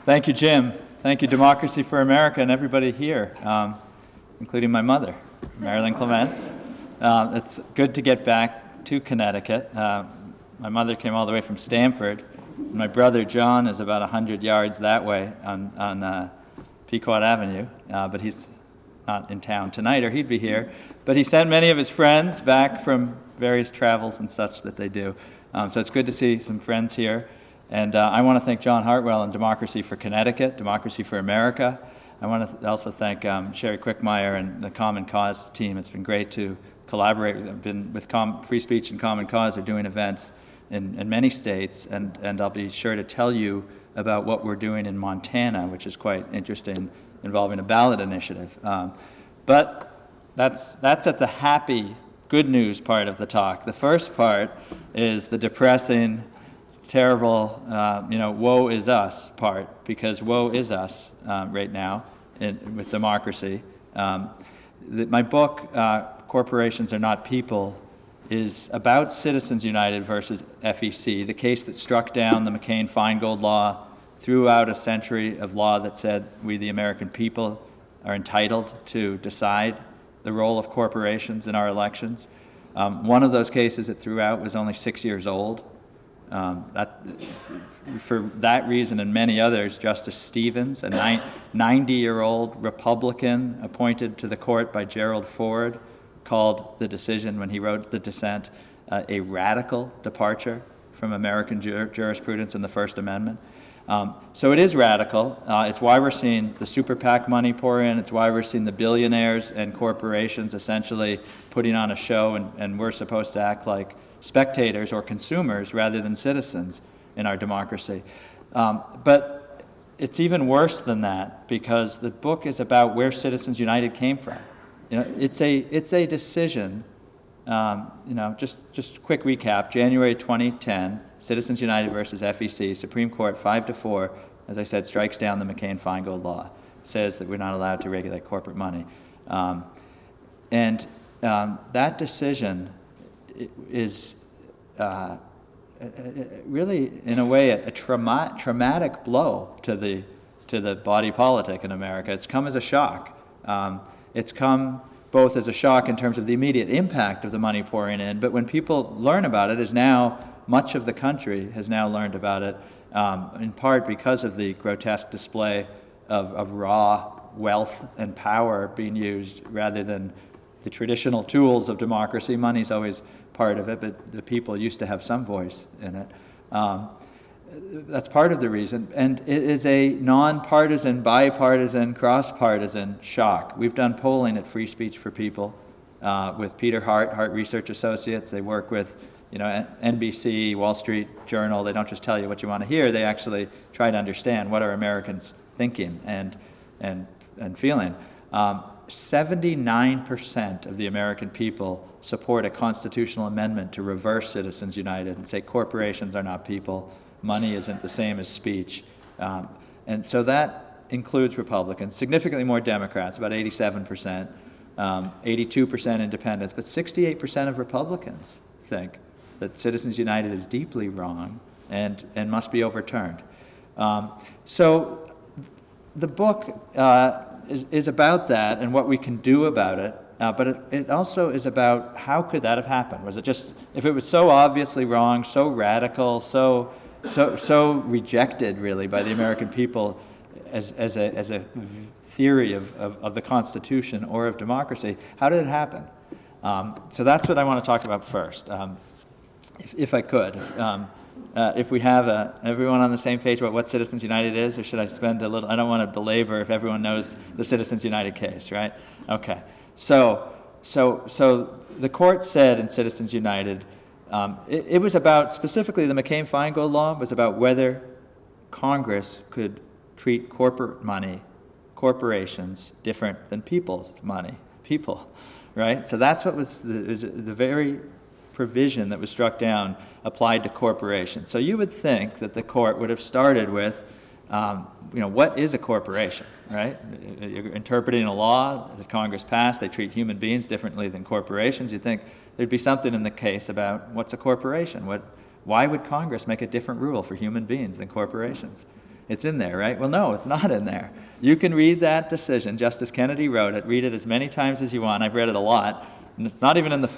Thank you, Jim. Thank you, Democracy for America, and everybody here, including my mother, Marilyn Clements. It's good to get back to Connecticut. My mother came all the way from Stamford. My brother, John, is about 100 yards that way on Pequot Avenue, but he's not in town tonight, or he'd be here. But he sent many of his friends back from various travels and such that they do. So it's good to see some friends here. And I want to thank John Hartwell and Democracy for Connecticut, Democracy for America. I want to also thank Sherry Quickmeyer and the Common Cause team. It's been great to collaborate with them. I've been with Free Speech and Common Cause. They're doing events in many states, and I'll be sure to tell you about what we're doing in Montana, which is quite interesting, involving a ballot initiative. But that's at the happy, good news part of the talk. The first part is the depressing, terrible, woe is us part, because woe is us right now with democracy. My book, Corporations Are Not People, is about Citizens United versus FEC, the case that struck down the McCain-Feingold law, threw out a century of law that said we, the American people, are entitled to decide the role of corporations in our elections. One of those cases it threw out was only 6 years old. For that reason and many others, Justice Stevens, a 90-year-old Republican appointed to the court by Gerald Ford, called the decision, when he wrote the dissent, a radical departure from American jurisprudence in the First Amendment. So it is radical. It's why we're seeing the super PAC money pour in. It's why we're seeing the billionaires and corporations essentially putting on a show, and we're supposed to act like spectators or consumers rather than citizens in our democracy. But it's even worse than that, because the book is about where Citizens United came from. It's a decision. Just quick recap. January 2010, Citizens United versus FEC, Supreme Court 5-4, as I said, strikes down the McCain-Feingold law, says that we're not allowed to regulate corporate money. That decision is really, in a way, a traumatic blow to the body politic in America. It's come as a shock. It's come both as a shock in terms of the immediate impact of the money pouring in, but when people learn about it, as now much of the country has now learned about it, in part because of the grotesque display of raw wealth and power being used rather than the traditional tools of democracy. Money's always part of it, but the people used to have some voice in it. That's part of the reason, and it is a nonpartisan, bipartisan, cross-partisan shock. We've done polling at Free Speech for People with Peter Hart Research Associates. They work with NBC, Wall Street Journal. They don't just tell you what you want to hear. They actually try to understand what are Americans thinking and feeling. 79% of the American people support a constitutional amendment to reverse Citizens United and say corporations are not people. Money isn't the same as speech. And so that includes Republicans, significantly more Democrats, about 87%, 82% independents, but 68% of Republicans think that Citizens United is deeply wrong and must be overturned. So the book is about that and what we can do about it, but it also is about how could that have happened? Was it just, if it was so obviously wrong, so radical, so rejected really by the American people as a theory of the Constitution or of democracy, how did it happen? So that's what I want to talk about first, if I could. If we have everyone on the same page about what Citizens United is, or should I spend a little, I don't want to belabor if everyone knows the Citizens United case, right? Okay, so the court said in Citizens United, it was about, specifically the McCain-Feingold law was about whether Congress could treat corporate money, corporations, different than people's money, people, right? So that's what was the very provision that was struck down applied to corporations. So you would think that the court would have started with, what is a corporation, right? You're interpreting a law that Congress passed. They treat human beings differently than corporations. You'd think there'd be something in the case about what's a corporation. Why would Congress make a different rule for human beings than corporations? it's in there, right? Well, no, it's not in there. You can read that decision. Justice Kennedy wrote it. Read it as many times as you want. I've read it a lot. And it's not even in the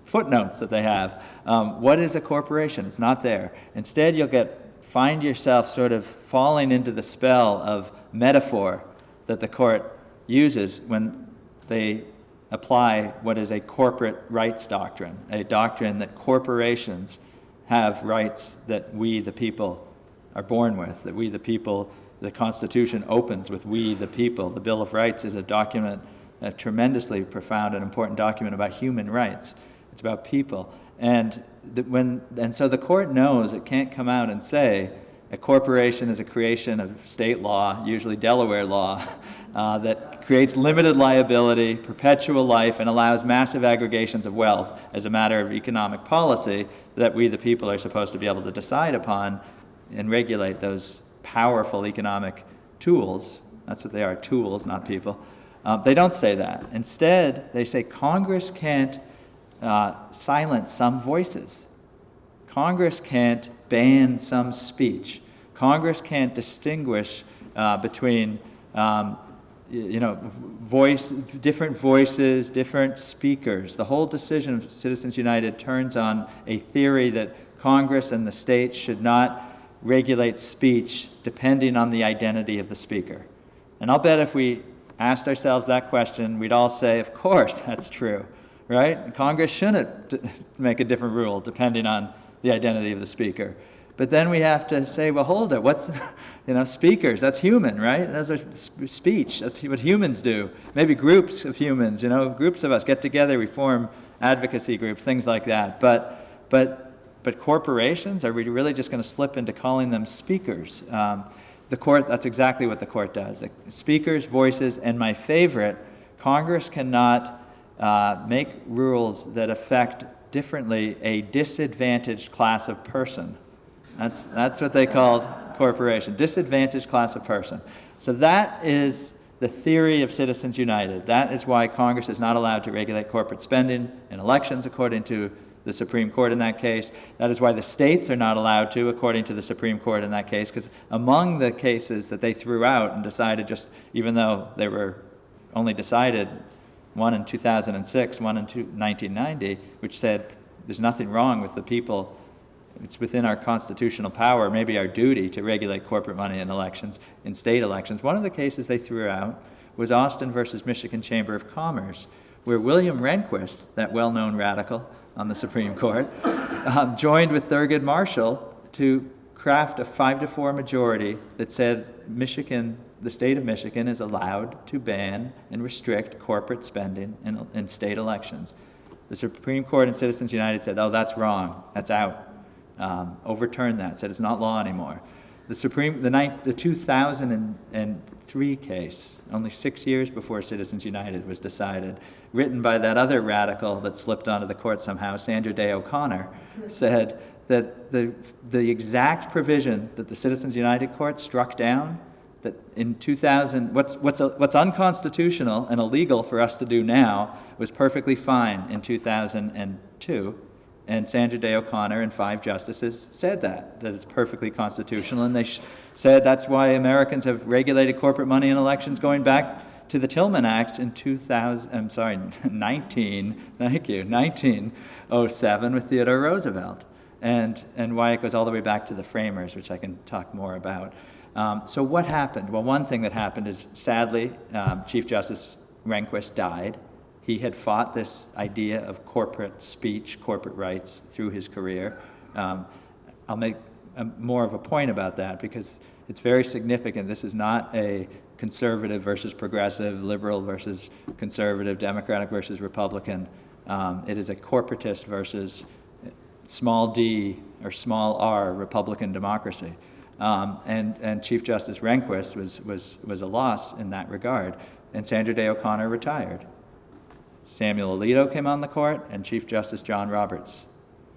footnotes that they have. What is a corporation? It's not there. Instead, you'll find yourself sort of falling into the spell of metaphor that the court uses when they apply what is a corporate rights doctrine, a doctrine that corporations have rights that we, the people, are born with, that we, the people, the Constitution opens with we, the people. The Bill of Rights is a document, a tremendously profound and important document about human rights. It's about people. And so the court knows it can't come out and say a corporation is a creation of state law, usually Delaware law, that creates limited liability, perpetual life, and allows massive aggregations of wealth as a matter of economic policy that we, the people, are supposed to be able to decide upon and regulate those powerful economic tools. That's what they are, tools, not people. They don't say that. Instead, they say Congress can't silence some voices. Congress can't ban some speech. Congress can't distinguish between different voices, different speakers. The whole decision of Citizens United turns on a theory that Congress and the states should not regulate speech depending on the identity of the speaker. And I'll bet if we asked ourselves that question, we'd all say, of course, that's true, right? Congress shouldn't make a different rule depending on the identity of the speaker. But then we have to say, well, hold it, what's, speakers, that's human, right? Those are speech, that's what humans do. Maybe groups of humans, groups of us get together, we form advocacy groups, things like that. But corporations, are we really just going to slip into calling them speakers? The court, that's exactly what the court does. The speakers, voices, and my favorite, Congress cannot make rules that affect differently a disadvantaged class of person. That's what they called corporation, disadvantaged class of person. So that is the theory of Citizens United. That is why Congress is not allowed to regulate corporate spending in elections, according to the Supreme Court in that case. That is why the states are not allowed to, according to the Supreme Court in that case, because among the cases that they threw out and decided, just even though they were only decided, one in 2006, one in 1990, which said there's nothing wrong with the people, it's within our constitutional power, maybe our duty, to regulate corporate money in elections, in state elections. One of the cases they threw out was Austin versus Michigan Chamber of Commerce, where William Rehnquist, that well-known radical on the Supreme Court, joined with Thurgood Marshall to craft a 5-4 majority that said Michigan, the state of Michigan, is allowed to ban and restrict corporate spending in state elections. The Supreme Court and Citizens United said, oh, that's wrong, that's out. Overturned that, said it's not law anymore. The 2003 case, only 6 years before Citizens United was decided, written by that other radical that slipped onto the court somehow, Sandra Day O'Connor, said that the exact provision that the Citizens United court struck down, that in 2000, what's unconstitutional and illegal for us to do now was perfectly fine in 2002. And Sandra Day O'Connor and 5 justices said that it's perfectly constitutional. And they said that's why Americans have regulated corporate money in elections going back to the Tillman Act in 1907 with Theodore Roosevelt. And why it goes all the way back to the framers, which I can talk more about. So what happened? Well, one thing that happened is, sadly, Chief Justice Rehnquist died. He had fought this idea of corporate speech, corporate rights through his career. I'll make more of a point about that because it's very significant. This is not a conservative versus progressive, liberal versus conservative, Democratic versus Republican. It is a corporatist versus small d or small r Republican democracy. And Chief Justice Rehnquist was a loss in that regard. And Sandra Day O'Connor retired. Samuel Alito came on the court, and Chief Justice John Roberts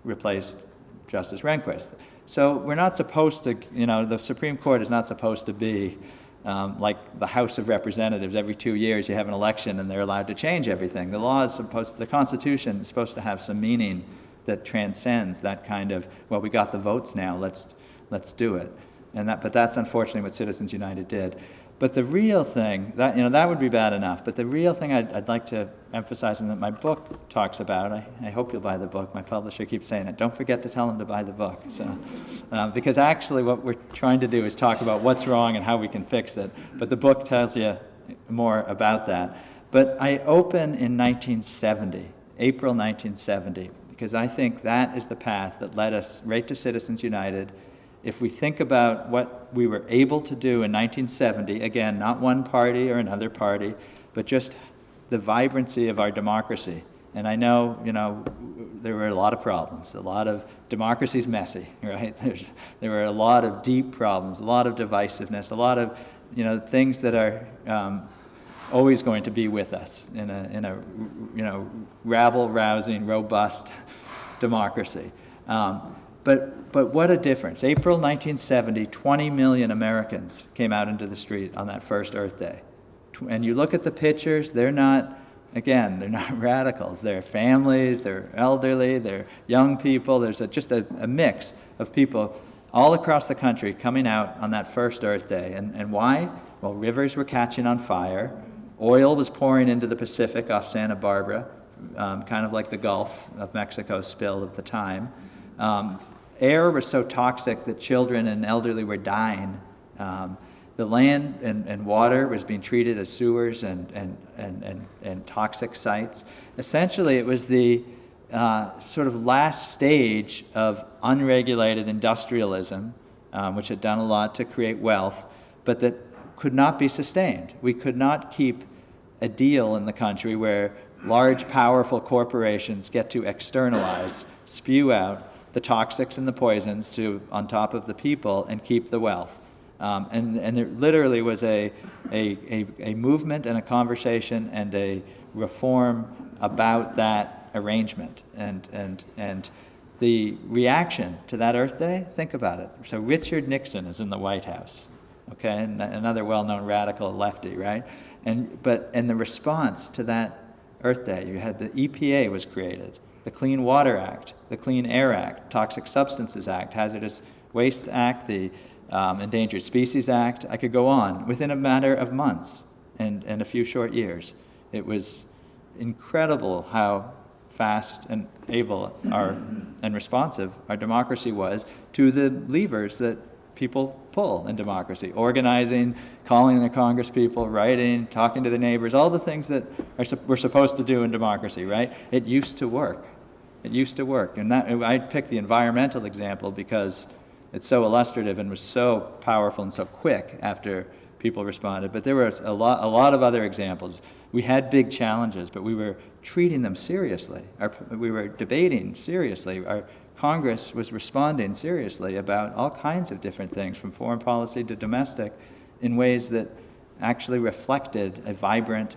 replaced Justice Rehnquist. So we're not supposed to, the Supreme Court is not supposed to be like the House of Representatives. Every 2 years you have an election and they're allowed to change everything. The Constitution is supposed to have some meaning that transcends that kind of, well, we got the votes now, let's do it. But that's unfortunately what Citizens United did. But the real thing, that would be bad enough, but the real thing I'd like to emphasize, and that my book talks about, I hope you'll buy the book, my publisher keeps saying it, don't forget to tell them to buy the book. So, because actually what we're trying to do is talk about what's wrong and how we can fix it, but the book tells you more about that. But I open in 1970, April 1970, because I think that is the path that led us right to Citizens United. If we think about what we were able to do in 1970, again, not one party or another party, but just the vibrancy of our democracy. And I know, there were a lot of problems. A lot of democracy's messy, right? There were a lot of deep problems, a lot of divisiveness, a lot of, things that are always going to be with us in a rabble-rousing, robust democracy. But what a difference. April 1970, 20 million Americans came out into the street on that first Earth Day. And you look at the pictures, they're not radicals. They're families, they're elderly, they're young people. There's just a mix of people all across the country coming out on that first Earth Day. And why? Well, rivers were catching on fire. Oil was pouring into the Pacific off Santa Barbara, kind of like the Gulf of Mexico spill of the time. Air was so toxic that children and elderly were dying. The land and water was being treated as sewers and toxic sites. Essentially, it was the sort of last stage of unregulated industrialism, which had done a lot to create wealth, but that could not be sustained. We could not keep a deal in the country where large, powerful corporations get to externalize, spew out the toxics and the poisons on top of the people and keep the wealth. And there literally was a movement and a conversation and a reform about that arrangement. And the reaction to that Earth Day, think about it. So Richard Nixon is in the White House, okay, and another well-known radical lefty, right? And the response to that Earth Day, you had the EPA was created, the Clean Water Act, the Clean Air Act, Toxic Substances Act, Hazardous Waste Act, the Endangered Species Act. I could go on. Within a matter of months and a few short years, it was incredible how fast and able and responsive our democracy was to the levers that people pull in democracy: organizing, calling the Congress people, writing, talking to the neighbors, all the things that we're supposed to do in democracy, right? It used to work. It used to work. And I picked the environmental example because it's so illustrative and was so powerful and so quick after people responded. But there were a lot of other examples. We had big challenges, but we were treating them seriously. We were debating seriously. Our Congress was responding seriously about all kinds of different things, from foreign policy to domestic, in ways that actually reflected a vibrant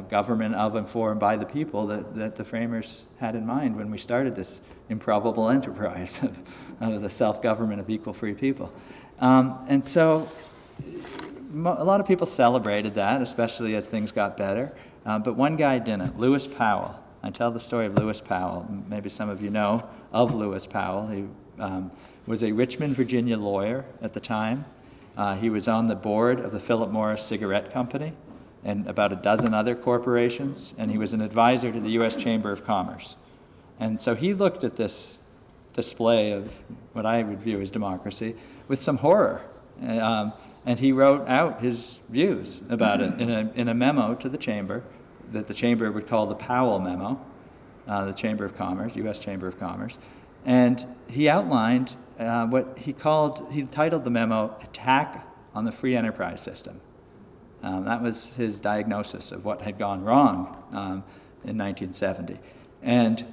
government of and for and by the people that the framers had in mind when we started this improbable enterprise of the self-government of equal free people. And so a lot of people celebrated that, especially as things got better, but one guy didn't, Lewis Powell. I tell the story of Lewis Powell. Maybe some of you know of Lewis Powell. He was a Richmond, Virginia lawyer at the time. He was on the board of the Philip Morris Cigarette Company and about a dozen other corporations, and he was an advisor to the U.S. Chamber of Commerce. And so he looked at this display of what I would view as democracy with some horror. And he wrote out his views about it in a memo to the Chamber that the Chamber would call the Powell memo, the Chamber of Commerce, U.S. Chamber of Commerce. And he outlined what he titled the memo, Attack on the Free Enterprise System. That was his diagnosis of what had gone wrong in 1970. And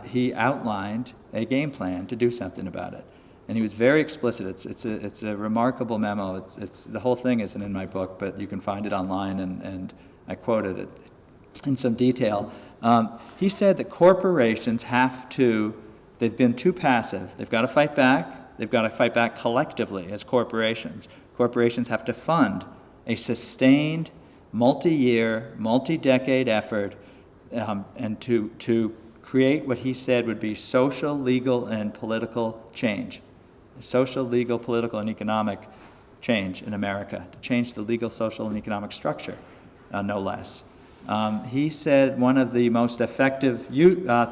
he outlined a game plan to do something about it. And he was very explicit. It's a remarkable memo. It's the whole thing isn't in my book, but you can find it online, and I quoted it in some detail. He said that corporations they've been too passive. They've got to fight back. They've got to fight back collectively as corporations. Corporations have to fund a sustained, multi-year, multi-decade effort and to create what he said would be social, legal, and political change. social, legal, political, and economic change in America, to change the legal, social, and economic structure, no less. He said one of the most effective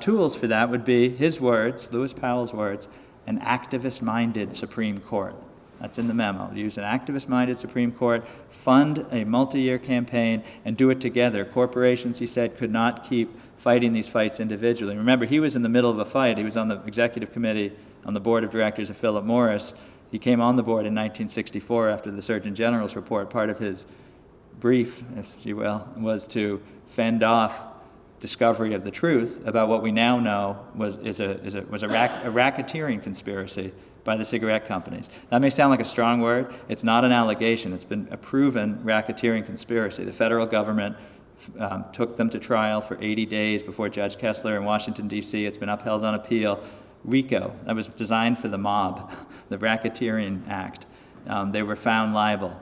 tools for that would be his words, Lewis Powell's words, an activist-minded Supreme Court. That's in the memo. Use an activist-minded Supreme Court, fund a multi-year campaign, and do it together. Corporations, he said, could not keep fighting these fights individually. Remember, he was in the middle of a fight. He was on the executive committee on the board of directors of Philip Morris. He came on the board in 1964 after the Surgeon General's report. Part of his brief, if you will, was to fend off discovery of the truth about what we now know was a racketeering conspiracy by the cigarette companies. That may sound like a strong word. It's not an allegation. It's been a proven racketeering conspiracy. The federal government took them to trial for 80 days before Judge Kessler in Washington, D.C. It's been upheld on appeal. RICO, that was designed for the mob, the Racketeering Act. They were found liable.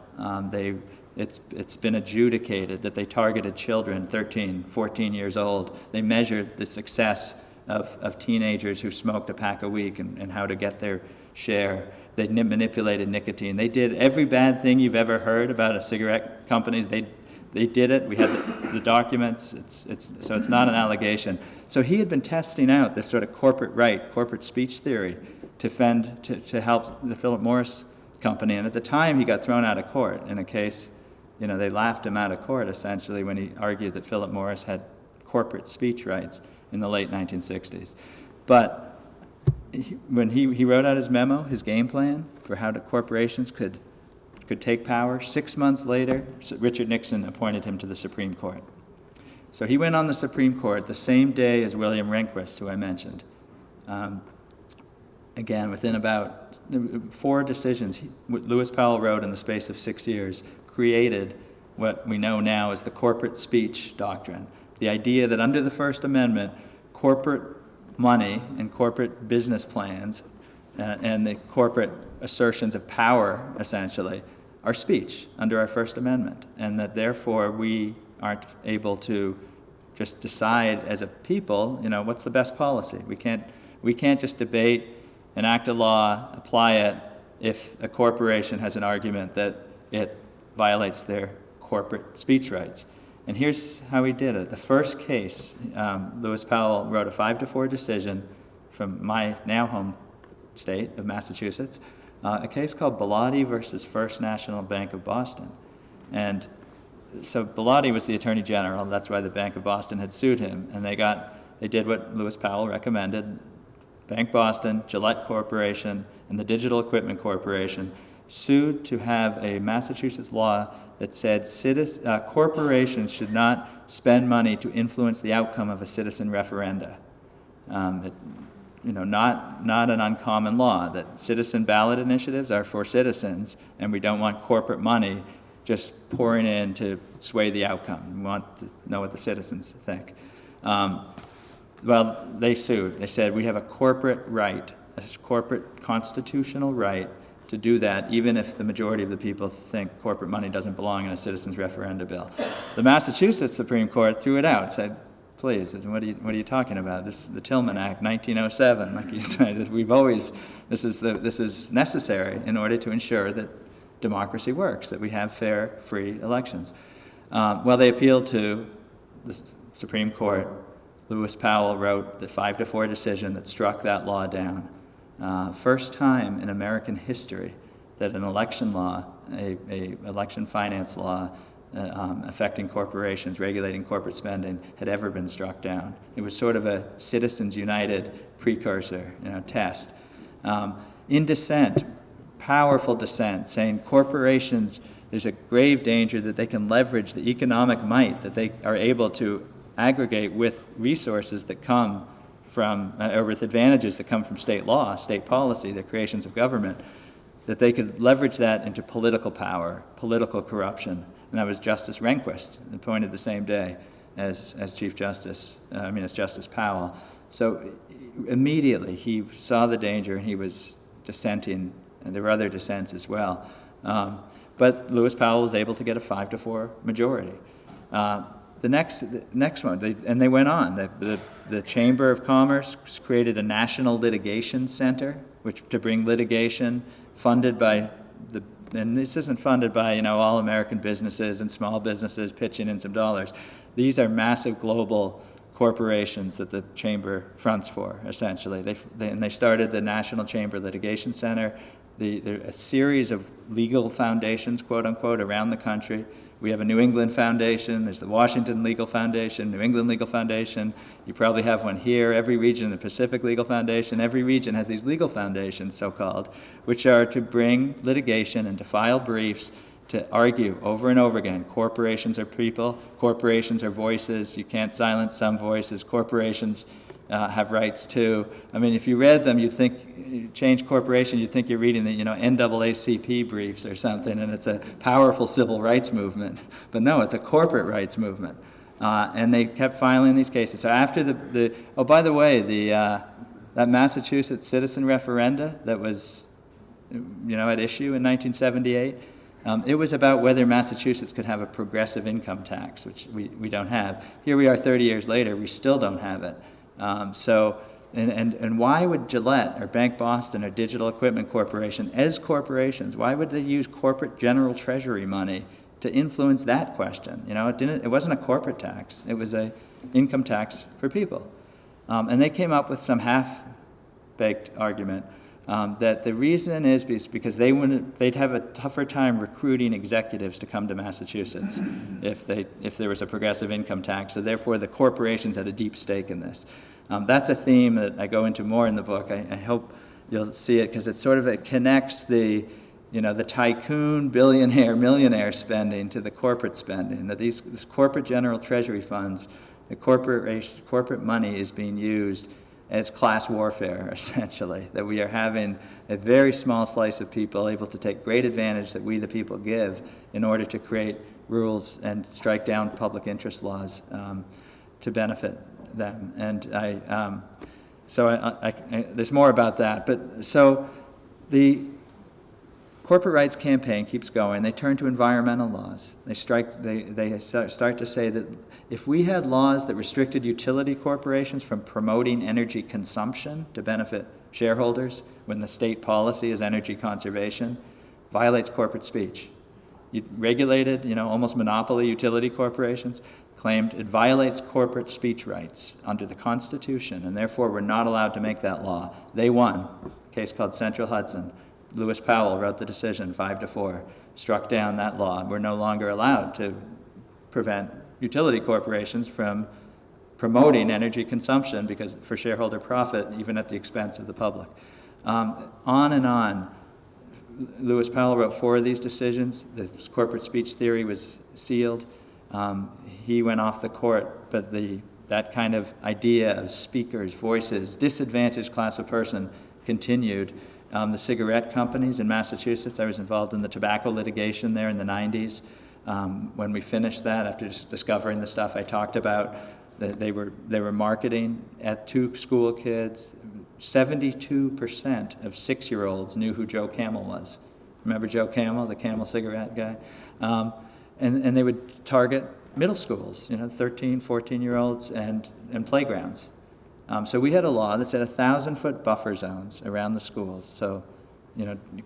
It's been adjudicated that they targeted children, 13, 14 years old. They measured the success of teenagers who smoked a pack a week and how to get their share. They manipulated nicotine. They did every bad thing you've ever heard about cigarette companies. They did it. We had the documents. So it's not an allegation. So he had been testing out this sort of corporate speech theory to help the Philip Morris company. And at the time, he got thrown out of court in a case. They laughed him out of court essentially when he argued that Philip Morris had corporate speech rights in the late 1960s. But when he wrote out his memo, his game plan for how the corporations could take power, 6 months later, Richard Nixon appointed him to the Supreme Court. So he went on the Supreme Court the same day as William Rehnquist, who I mentioned. Again, within about 4 decisions, Lewis Powell wrote in the space of 6 years, created what we know now as the corporate speech doctrine. The idea that under the First Amendment, corporate money and corporate business plans and the corporate assertions of power, essentially, are speech under our First Amendment, and that therefore we aren't able to just decide as a people, what's the best policy. We can't just debate, enact a law, apply it, if a corporation has an argument that it violates their corporate speech rights. And here's how he did it. The first case, Lewis Powell wrote a 5-4 decision from my now home state of Massachusetts, a case called Bellotti versus First National Bank of Boston. And so Bellotti was the Attorney General. That's why the Bank of Boston had sued him. And they did what Lewis Powell recommended. Bank Boston, Gillette Corporation, and the Digital Equipment Corporation sued to have a Massachusetts law that said corporations should not spend money to influence the outcome of a citizen referenda. Not an uncommon law, that citizen ballot initiatives are for citizens, and we don't want corporate money just pouring in to sway the outcome. We want to know what the citizens think. Well, they sued. They said, we have a corporate right, a corporate constitutional right to do that, even if the majority of the people think corporate money doesn't belong in a citizen's referenda bill. The Massachusetts Supreme Court threw it out, said, please, what are you talking about? This is the Tillman Act, 1907, like you said. This is necessary in order to ensure that democracy works, that we have fair, free elections. Well, they appealed to the Supreme Court. Lewis Powell wrote the 5-4 decision that struck that law down. First time in American history that an election law, a election finance law affecting corporations, regulating corporate spending, had ever been struck down. It was sort of a Citizens United precursor, test. In dissent, powerful dissent, saying corporations, there's a grave danger that they can leverage the economic might that they are able to aggregate with resources that come from, or with advantages that come from state law, state policy, the creations of government, that they could leverage that into political power, political corruption. And that was Justice Rehnquist, appointed the same day as Justice Powell. So immediately he saw the danger and he was dissenting, and there were other dissents as well. But Lewis Powell was able to get a 5-4 majority. The next one, they went on. The Chamber of Commerce created a national litigation center which to bring litigation funded by and this isn't funded by, all American businesses and small businesses pitching in some dollars. These are massive global corporations that the chamber fronts for, essentially. They started the National Chamber Litigation Center, a series of legal foundations, quote unquote, around the country. We have a New England Foundation, there's the Washington Legal Foundation, New England Legal Foundation, you probably have one here, every region, the Pacific Legal Foundation, every region has these legal foundations, so-called, which are to bring litigation and to file briefs to argue over and over again. Corporations are people, corporations are voices, you can't silence some voices, corporations have rights too. I mean, if you read them, you'd think, you change corporation, you'd think you're reading the, NAACP briefs or something, and it's a powerful civil rights movement. But no, it's a corporate rights movement. And they kept filing these cases. So after oh, by the way, that Massachusetts citizen referenda that was, at issue in 1978, it was about whether Massachusetts could have a progressive income tax, which we don't have. Here we are 30 years later, we still don't have it. And why would Gillette or Bank Boston or Digital Equipment Corporation, as corporations, why would they use corporate general treasury money to influence that question? It wasn't a corporate tax, it was an income tax for people. And they came up with some half-baked argument that the reason is because they'd have a tougher time recruiting executives to come to Massachusetts if there was a progressive income tax. So therefore, the corporations had a deep stake in this. That's a theme that I go into more in the book. I hope you'll see it because it connects the tycoon, billionaire, millionaire spending to the corporate spending. That this corporate general treasury funds, the corporate money is being used as class warfare, essentially, that we are having a very small slice of people able to take great advantage that we the people give in order to create rules and strike down public interest laws to benefit them. And there's more about that. But so the corporate rights campaign keeps going. They turn to environmental laws. They start to say that if we had laws that restricted utility corporations from promoting energy consumption to benefit shareholders when the state policy is energy conservation, violates corporate speech. You regulated, almost monopoly utility corporations, claimed it violates corporate speech rights under the Constitution, and therefore we're not allowed to make that law. They won. A case called Central Hudson. Lewis Powell wrote the decision 5-4, struck down that law. We're no longer allowed to prevent utility corporations from promoting energy consumption because for shareholder profit, even at the expense of the public. On and on. Lewis Powell wrote 4 of these decisions. The corporate speech theory was sealed. He went off the court, but that kind of idea of speakers, voices, disadvantaged class of person continued. The cigarette companies in Massachusetts, I was involved in the tobacco litigation there in the 90s. When we finished that, after just discovering the stuff I talked about, they were marketing to school kids. 72% of 6-year-olds knew who Joe Camel was. Remember Joe Camel, the Camel cigarette guy? And they would target middle schools, 13, 14-year-olds and playgrounds. So we had a law that said 1,000-foot buffer zones around the schools. So,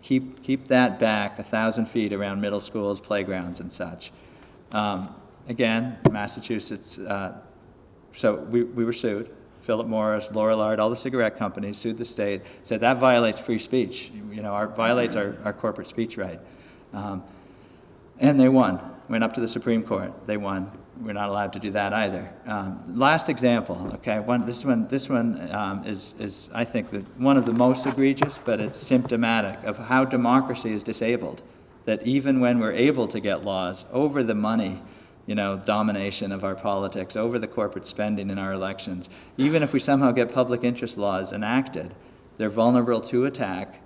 keep that back 1,000 feet around middle schools, playgrounds, and such. Again, Massachusetts. So we were sued. Philip Morris, Lorillard, all the cigarette companies sued the state. Said that violates free speech. Violates our corporate speech right. And they won. Went up to the Supreme Court. They won. We're not allowed to do that either. Last example, okay, this one is I think, one of the most egregious, but it's symptomatic of how democracy is disabled. That even when we're able to get laws over the money, domination of our politics, over the corporate spending in our elections, even if we somehow get public interest laws enacted, they're vulnerable to attack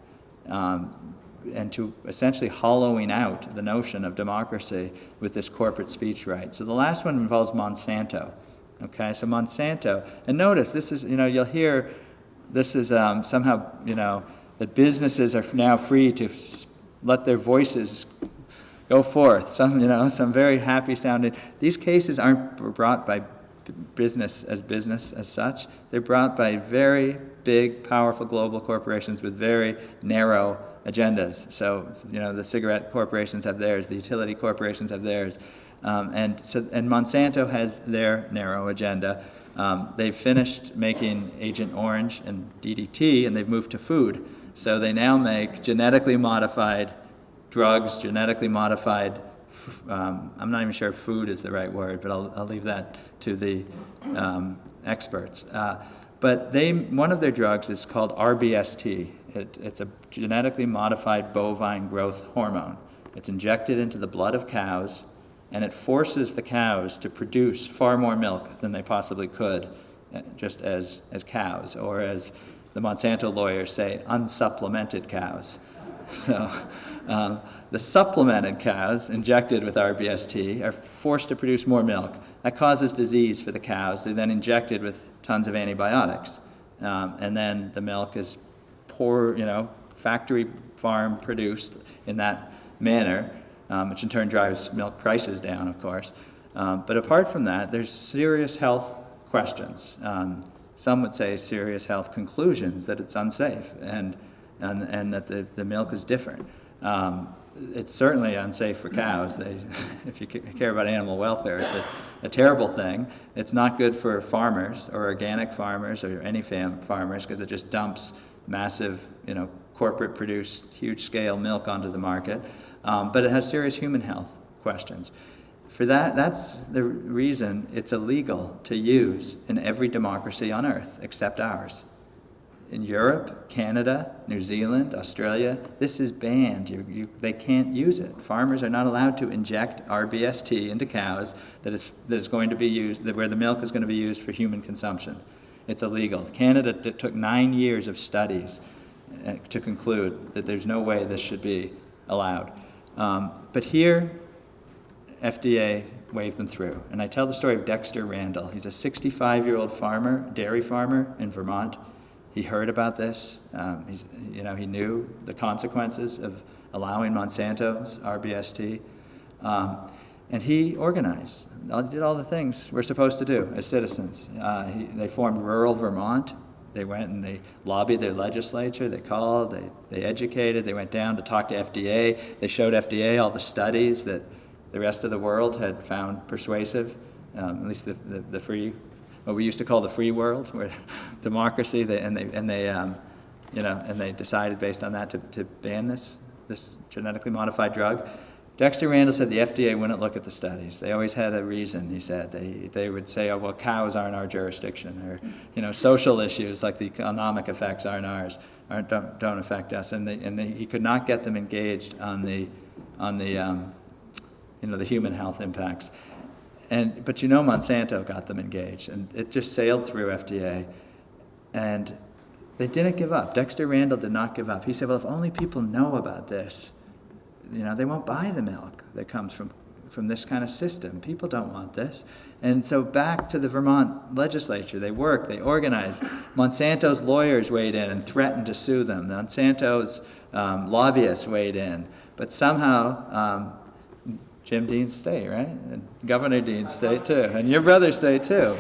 and to essentially hollowing out the notion of democracy with this corporate speech right. So the last one involves Monsanto. Okay, so Monsanto, and notice this is, you'll hear this is somehow, that businesses are now free to let their voices go forth. Some very happy sounding. These cases aren't brought by business as such. They're brought by very big, powerful global corporations with very narrow agendas. So, the cigarette corporations have theirs, the utility corporations have theirs, and Monsanto has their narrow agenda. They've finished making Agent Orange and DDT, and they've moved to food. So they now make genetically modified drugs, genetically modified, I'm not even sure if food is the right word, but I'll leave that to the experts. But one of their drugs is called RBST. It's a genetically modified bovine growth hormone. It's injected into the blood of cows, and it forces the cows to produce far more milk than they possibly could, just as cows, or as the Monsanto lawyers say, unsupplemented cows. So the supplemented cows injected with RBST are forced to produce more milk. That causes disease for the cows. They're then injected with tons of antibiotics. And then the milk is factory farm produced in that manner, which in turn drives milk prices down, of course. But apart from that, there's serious health questions. Some would say serious health conclusions, that it's unsafe and that the milk is different. It's certainly unsafe for cows. If you care about animal welfare, it's a terrible thing. It's not good for farmers or organic farmers or any farmers, because it just dumps massive, corporate-produced, huge-scale milk onto the market. But it has serious human health questions. For that's the reason it's illegal to use in every democracy on earth except ours. In Europe, Canada, New Zealand, Australia, this is banned. They can't use it. Farmers are not allowed to inject RBST into cows that is going to be used, where the milk is going to be used for human consumption. It's illegal. Canada, it took 9 years of studies to conclude that there's no way this should be allowed. But here, FDA waved them through. And I tell the story of Dexter Randall. He's a 65-year-old farmer, dairy farmer in Vermont. He heard about this. He knew the consequences of allowing Monsanto's RBST. And he organized, did all the things we're supposed to do as citizens. They formed rural Vermont. They went and they lobbied their legislature. They called, they educated, they went down to talk to FDA. They showed FDA all the studies that the rest of the world had found persuasive, at least the free, what we used to call the free world, where democracy, and they decided based on that to ban this genetically modified drug. Dexter Randall said the FDA wouldn't look at the studies. They always had a reason, he said. They would say, oh, well, cows aren't our jurisdiction, or social issues like the economic effects aren't ours, don't affect us. And he could not get them engaged on the human health impacts. But Monsanto got them engaged, and it just sailed through FDA. And they didn't give up. Dexter Randall did not give up. He said, well, if only people know about this, they won't buy the milk that comes from this kind of system. People don't want this. And so back to the Vermont legislature, they worked, they organized. Monsanto's lawyers weighed in and threatened to sue them. Monsanto's lobbyists weighed in. But somehow, Jim Dean's state, right? And Governor Dean's state too, and your brother's state too.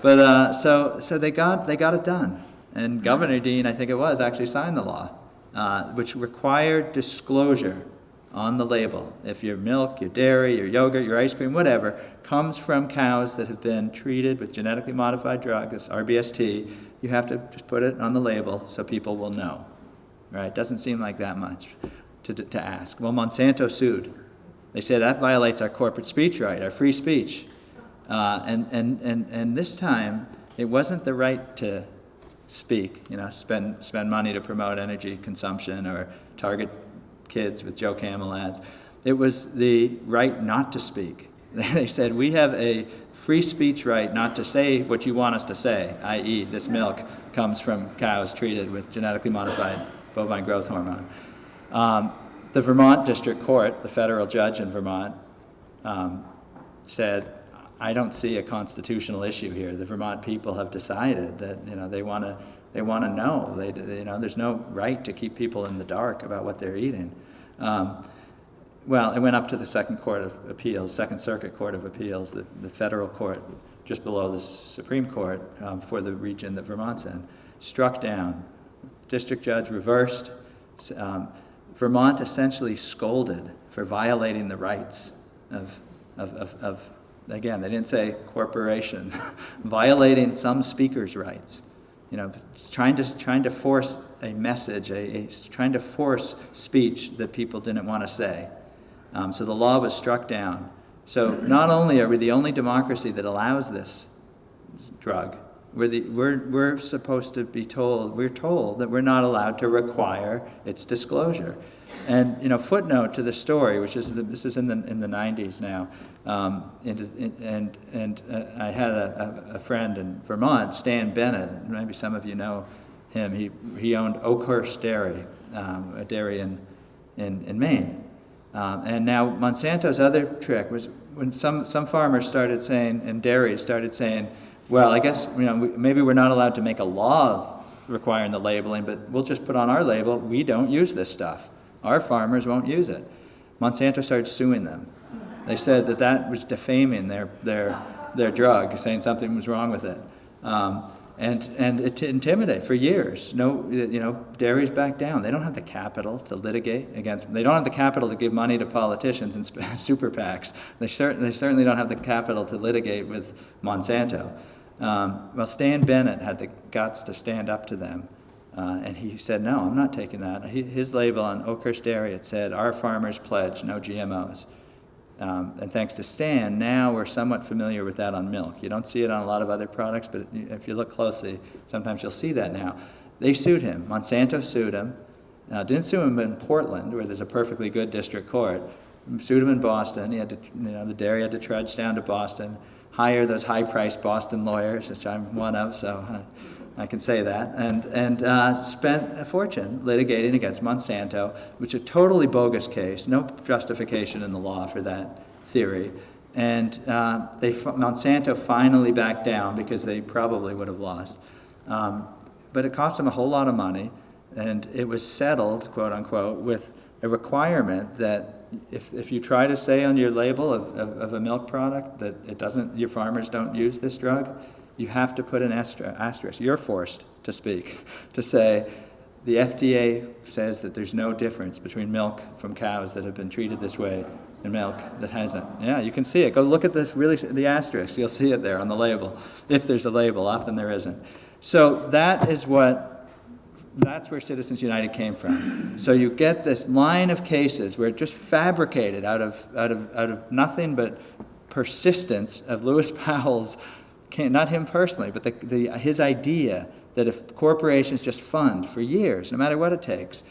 So they got it done. And Governor Dean, I think it was, actually signed the law, which required disclosure on the label. If your milk, your dairy, your yogurt, your ice cream, whatever, comes from cows that have been treated with genetically modified drugs, RBST, you have to just put it on the label so people will know. Right? Doesn't seem like that much to ask. Well, Monsanto sued. They said that violates our corporate speech right, our free speech. And this time, it wasn't the right to speak, spend money to promote energy consumption or target kids with Joe Camel ads. It was the right not to speak. They said, we have a free speech right not to say what you want us to say, i.e. this milk comes from cows treated with genetically modified bovine growth hormone. The Vermont District Court, the federal judge in Vermont, said, I don't see a constitutional issue here. The Vermont people have decided that they want to know. There's no right to keep people in the dark about what they're eating. Well, it went up to the Second Circuit Court of Appeals. The federal court just below the Supreme Court for the region that Vermont's in, struck down. District judge reversed. Vermont essentially scolded for violating the rights of again, they didn't say corporations, violating some speakers' rights. You know, trying to force a message, trying to force speech that people didn't want to say. So the law was struck down. So not only are we the only democracy that allows this drug, we're supposed to be told, we're told that we're not allowed to require its disclosure. And, you know, footnote to the story, which is this is in the 90s now, and I had a friend in Vermont, Stan Bennett. Maybe some of you know him. He owned Oakhurst Dairy, a dairy in Maine. And now Monsanto's other trick was when some farmers started saying, and dairies started saying, well, I guess, you know, maybe we're not allowed to make a law requiring the labeling, but we'll just put on our label, we don't use this stuff. Our farmers won't use it. Monsanto started suing them. They said that was defaming their drug, saying something was wrong with it. And it intimidated for years. No, you know, dairies back down. They don't have the capital to litigate against them. They don't have the capital to give money to politicians and super PACs. They certainly don't have the capital to litigate with Monsanto. Well, Stan Bennett had the guts to stand up to them. And he said, no, I'm not taking that. His label on Oakhurst Dairy, it said, our farmers pledge no GMOs. And thanks to Stan, now we're somewhat familiar with that on milk. You don't see it on a lot of other products, but if you look closely, sometimes you'll see that now. They sued him. Monsanto sued him. Didn't sue him in Portland, where there's a perfectly good district court. Sued him in Boston. He had to, you know, the dairy had to trudge down to Boston, hire those high-priced Boston lawyers, which I'm one of, so I can say that, and spent a fortune litigating against Monsanto, which is a totally bogus case, no justification in the law for that theory. And Monsanto finally backed down because they probably would have lost. But it cost them a whole lot of money, and it was settled, quote unquote, with a requirement that if you try to say on your label of a milk product that your farmers don't use this drug, you have to put an asterisk. You're forced to speak, to say, the FDA says that there's no difference between milk from cows that have been treated this way and milk that hasn't. Yeah, you can see it. Go look at the asterisk. You'll see it there on the label. If there's a label, often there isn't. So that's where Citizens United came from. So you get this line of cases where it just fabricated out of nothing but persistence of Lewis Powell's, not him personally, but his idea that if corporations just fund for years, no matter what it takes,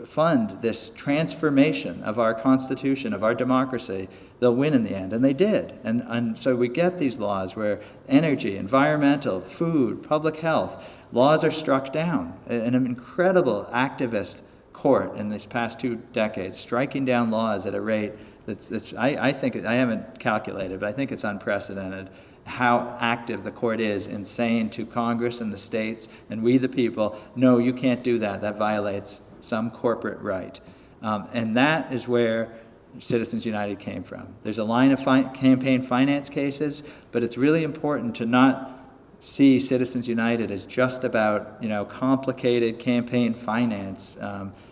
fund this transformation of our Constitution, of our democracy, they'll win in the end. And they did. And so we get these laws where energy, environmental, food, public health, laws are struck down. An incredible activist court in these past 2 decades, striking down laws at a rate that's I think, I haven't calculated, but I think it's unprecedented how active the court is in saying to Congress and the states and we the people, no, you can't do that. That violates some corporate right. And that is where Citizens United came from. There's a line of campaign finance cases, but it's really important to not see Citizens United as just about, you know, complicated campaign finance,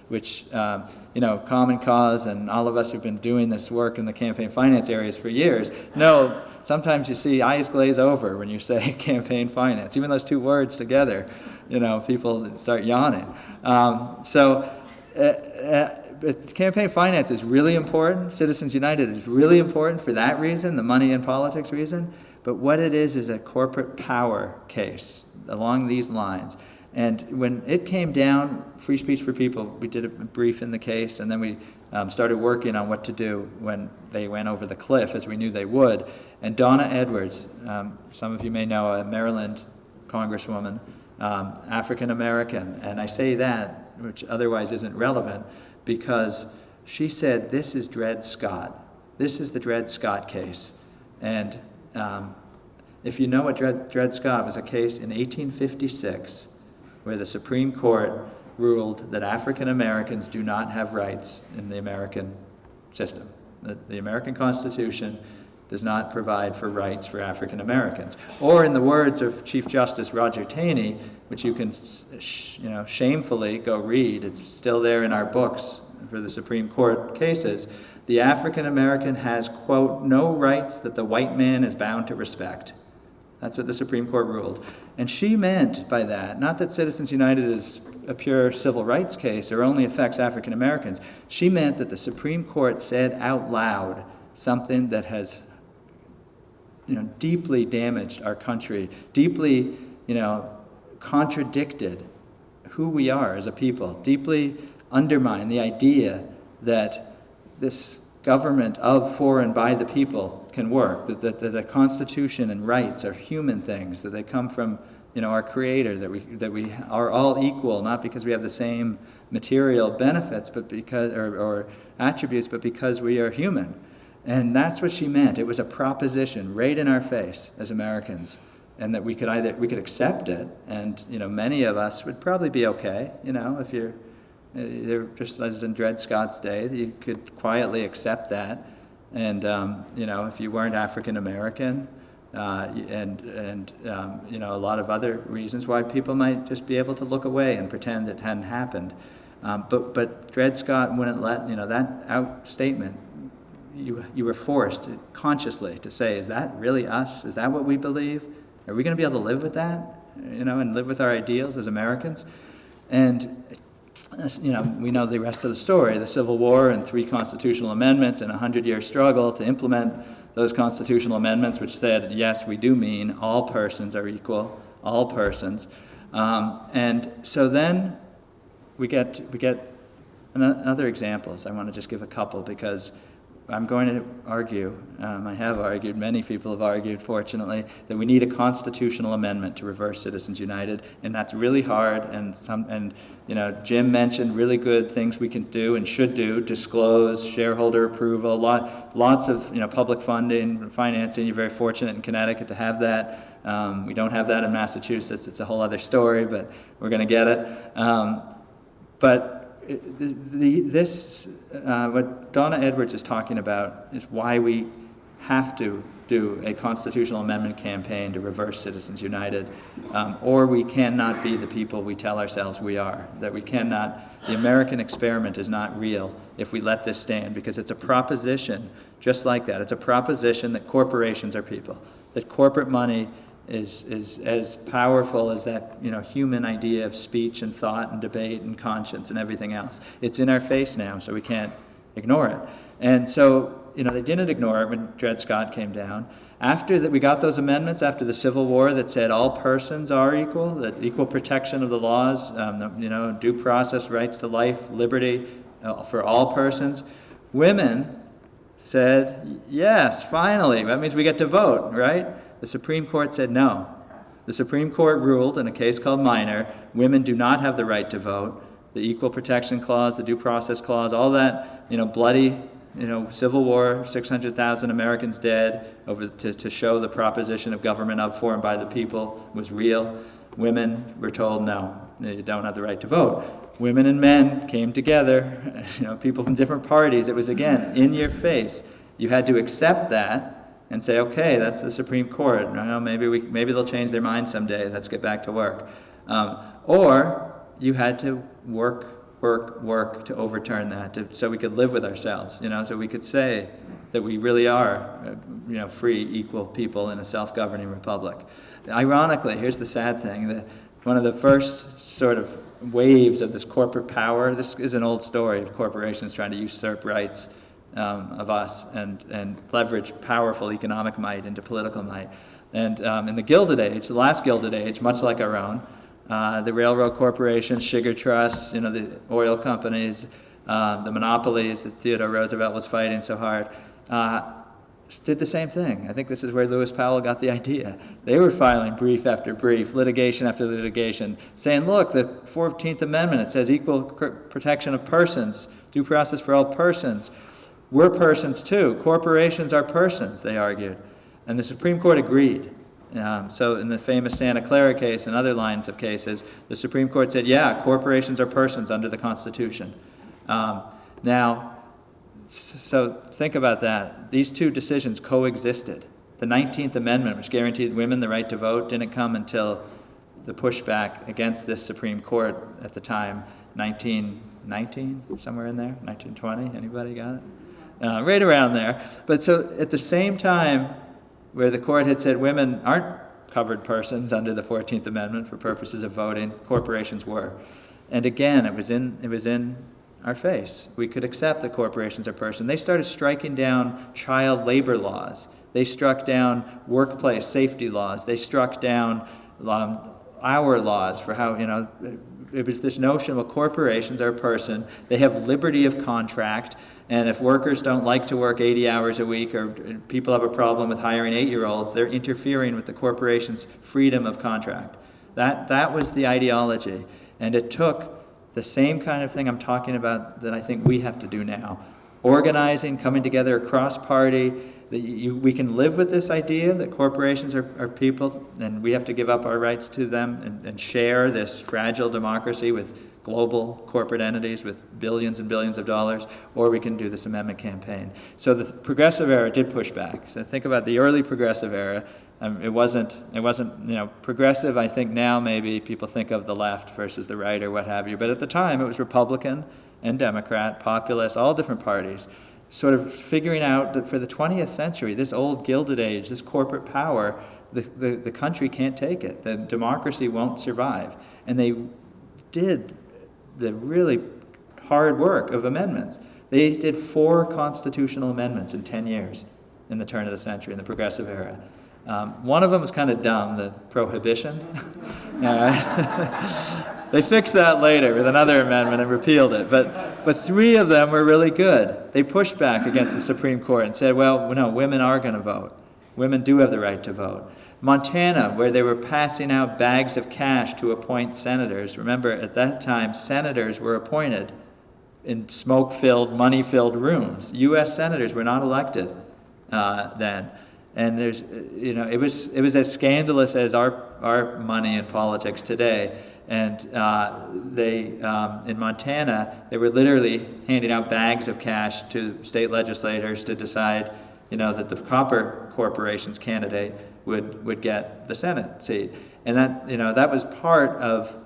which, you know, Common Cause and all of us who've been doing this work in the campaign finance areas for years know sometimes you see eyes glaze over when you say campaign finance. Even those two words together, you know, people start yawning. But campaign finance is really important. Citizens United is really important for that reason, the money and politics reason. But what it is a corporate power case along these lines. And when it came down, Free Speech for People, we did a brief in the case, and then we started working on what to do when they went over the cliff, as we knew they would. And Donna Edwards, some of you may know, a Maryland congresswoman, African American, and I say that, which otherwise isn't relevant, because she said, this is Dred Scott. This is the Dred Scott case. And if you know what Dred Scott was, a case in 1856 where the Supreme Court ruled that African Americans do not have rights in the American system. The American Constitution does not provide for rights for African Americans. Or in the words of Chief Justice Roger Taney, which you can shamefully go read, it's still there in our books for the Supreme Court cases, the African American has, quote, no rights that the white man is bound to respect. That's what the Supreme Court ruled. And she meant by that, not that Citizens United is a pure civil rights case or only affects African Americans. She meant that the Supreme Court said out loud something that has, deeply damaged our country, deeply, contradicted who we are as a people, deeply undermined the idea that this government of, for, and by the people can work, that the Constitution and rights are human things, that they come from our Creator, that we are all equal, not because we have the same material benefits, but because or attributes, but because we are human. And that's what she meant. It was a proposition right in our face as Americans, and that we could accept it, and many of us would probably be okay. If you're just as in Dred Scott's day, you could quietly accept that, and if you weren't African American, and a lot of other reasons why people might just be able to look away and pretend it hadn't happened, but Dred Scott wouldn't let that out statement. You were forced consciously to say, is that really us? Is that what we believe? Are we going to be able to live with that? And live with our ideals as Americans? And we know the rest of the story, the Civil War and 3 constitutional amendments and a 100-year struggle to implement those constitutional amendments, which said, yes, we do mean all persons are equal, all persons. And so then we get other examples. I want to just give a couple because I'm going to argue, I have argued, many people have argued, fortunately, that we need a constitutional amendment to reverse Citizens United, and that's really hard, and Jim mentioned really good things we can do and should do, disclose, shareholder approval, lots of public funding and financing. You're very fortunate in Connecticut to have that. We don't have that in Massachusetts. It's a whole other story, but we're going to get it. What Donna Edwards is talking about is why we have to do a constitutional amendment campaign to reverse Citizens United, or we cannot be the people we tell ourselves we are, that we cannot, the American experiment is not real if we let this stand, because it's a proposition just like that. It's a proposition that corporations are people, that corporate money is as powerful as that human idea of speech and thought and debate and conscience and everything else. It's in our face now, so we can't ignore it. And so they didn't ignore it when Dred Scott came down. After that, we got those amendments after the Civil War that said all persons are equal, that equal protection of the laws, due process, rights to life, liberty for all persons. Women said, yes, finally, that means we get to vote, right? The Supreme Court said no. The Supreme Court ruled in a case called Minor, women do not have the right to vote. The Equal Protection Clause, the Due Process Clause, all that, bloody, Civil War, 600,000 Americans dead over to show the proposition of government of, for, and by the people was real. Women were told no, you don't have the right to vote. Women and men came together, people from different parties. It was, again, in your face. You had to accept that and say, okay, that's the Supreme Court. Maybe they'll change their mind someday. Let's get back to work. Or you had to work to overturn that, so we could live with ourselves. So we could say that we really are, free, equal people in a self-governing republic. Ironically, here's the sad thing: that one of the first sort of waves of this corporate power. This is an old story of corporations trying to usurp rights of us and leverage powerful economic might into political might. And in the Gilded Age, the last Gilded Age, much like our own, the railroad corporations, sugar trusts, the oil companies, the monopolies that Theodore Roosevelt was fighting so hard, did the same thing. I think this is where Lewis Powell got the idea. They were filing brief after brief, litigation after litigation, saying, look, the 14th Amendment, it says equal protection of persons, due process for all persons. We're persons too. Corporations are persons, they argued. And the Supreme Court agreed. So in the famous Santa Clara case and other lines of cases, the Supreme Court said, yeah, corporations are persons under the Constitution. Now, So think about that. These two decisions coexisted. The 19th Amendment, which guaranteed women the right to vote, didn't come until the pushback against this Supreme Court at the time, 1919, somewhere in there, 1920, anybody got it? Right around there. But so at the same time where the court had said women aren't covered persons under the 14th Amendment for purposes of voting, corporations were. And again, it was in our face. We could accept that corporations are persons. They started striking down child labor laws. They struck down workplace safety laws. They struck down our laws for how, it was this notion of corporations are a person. They have liberty of contract. And if workers don't like to work 80 hours a week, or people have a problem with hiring 8-year-olds, they're interfering with the corporation's freedom of contract. That was the ideology. And it took the same kind of thing I'm talking about that I think we have to do now. Organizing, coming together across party. We can live with this idea that corporations are people, and we have to give up our rights to them and share this fragile democracy with global corporate entities with billions and billions of dollars, or we can do this amendment campaign. So the progressive era did push back. So think about the early progressive era. It wasn't, progressive. I think now maybe people think of the left versus the right or what have you, but at the time it was Republican and Democrat, populist, all different parties, sort of figuring out that for the 20th century, this old Gilded Age, this corporate power, the country can't take it. The democracy won't survive. And they did the really hard work of amendments. They did 4 constitutional amendments in 10 years in the turn of the century, in the progressive era. One of them was kind of dumb, the prohibition. They fixed that later with another amendment and repealed it. But 3 of them were really good. They pushed back against the Supreme Court and said, well, no, women are going to vote. Women do have the right to vote. Montana, where they were passing out bags of cash to appoint senators. Remember, at that time, senators were appointed in smoke-filled, money-filled rooms. U.S. senators were not elected then. And there's, it was as scandalous as our money in politics today. And in Montana, they were literally handing out bags of cash to state legislators to decide, that the copper corporation's candidate would get the Senate seat. And that was part of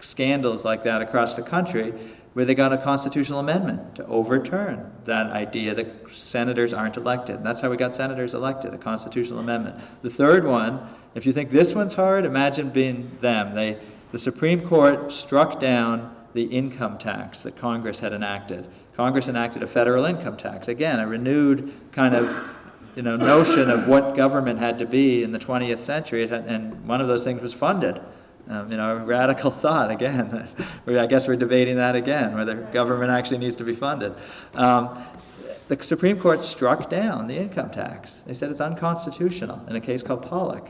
scandals like that across the country, where they got a constitutional amendment to overturn that idea that senators aren't elected. And that's how we got senators elected, a constitutional amendment. The third one, if you think this one's hard, imagine being them. The Supreme Court struck down the income tax that Congress had enacted. Congress enacted a federal income tax. Again, a renewed kind of notion of what government had to be in the 20th century, and one of those things was funded. A radical thought, again. I guess we're debating that again, whether government actually needs to be funded. The Supreme Court struck down the income tax. They said it's unconstitutional in a case called Pollock.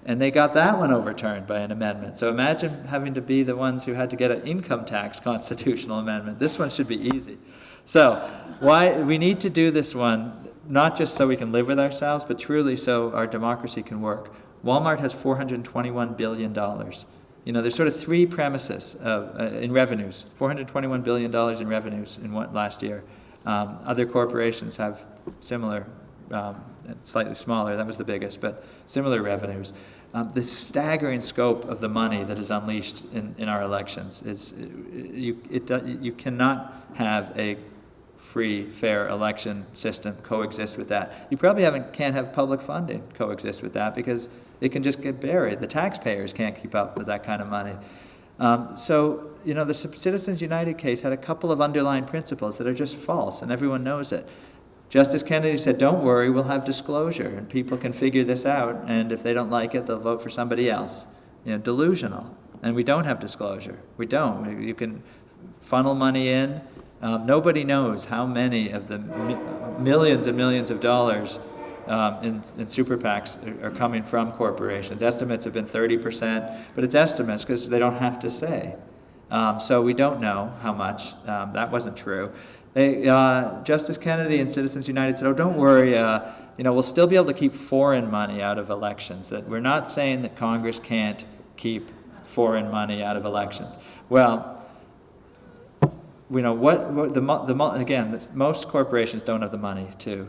And they got that one overturned by an amendment. So imagine having to be the ones who had to get an income tax constitutional amendment. This one should be easy. So why we need to do this one, not just so we can live with ourselves, but truly so our democracy can work. Walmart has $421 billion. There's sort of 3 premises in revenues, $421 billion in revenues in last year. Other corporations have similar, slightly smaller, that was the biggest, but similar revenues. The staggering scope of the money that is unleashed in our elections is, you cannot have a free, fair election system coexist with that. You probably can't have public funding coexist with that, because it can just get buried. The taxpayers can't keep up with that kind of money. The Citizens United case had a couple of underlying principles that are just false, and everyone knows it. Justice Kennedy said, don't worry, we'll have disclosure, and people can figure this out, and if they don't like it, they'll vote for somebody else. Delusional. And we don't have disclosure. We don't. You can funnel money in. Nobody knows how many of the millions and millions of dollars in super PACs are coming from corporations. Estimates have been 30%, but it's estimates because they don't have to say. So we don't know how much. That wasn't true. Justice Kennedy and Citizens United said, oh, don't worry, we'll still be able to keep foreign money out of elections. That we're not saying that Congress can't keep foreign money out of elections. Well, again, most corporations don't have the money to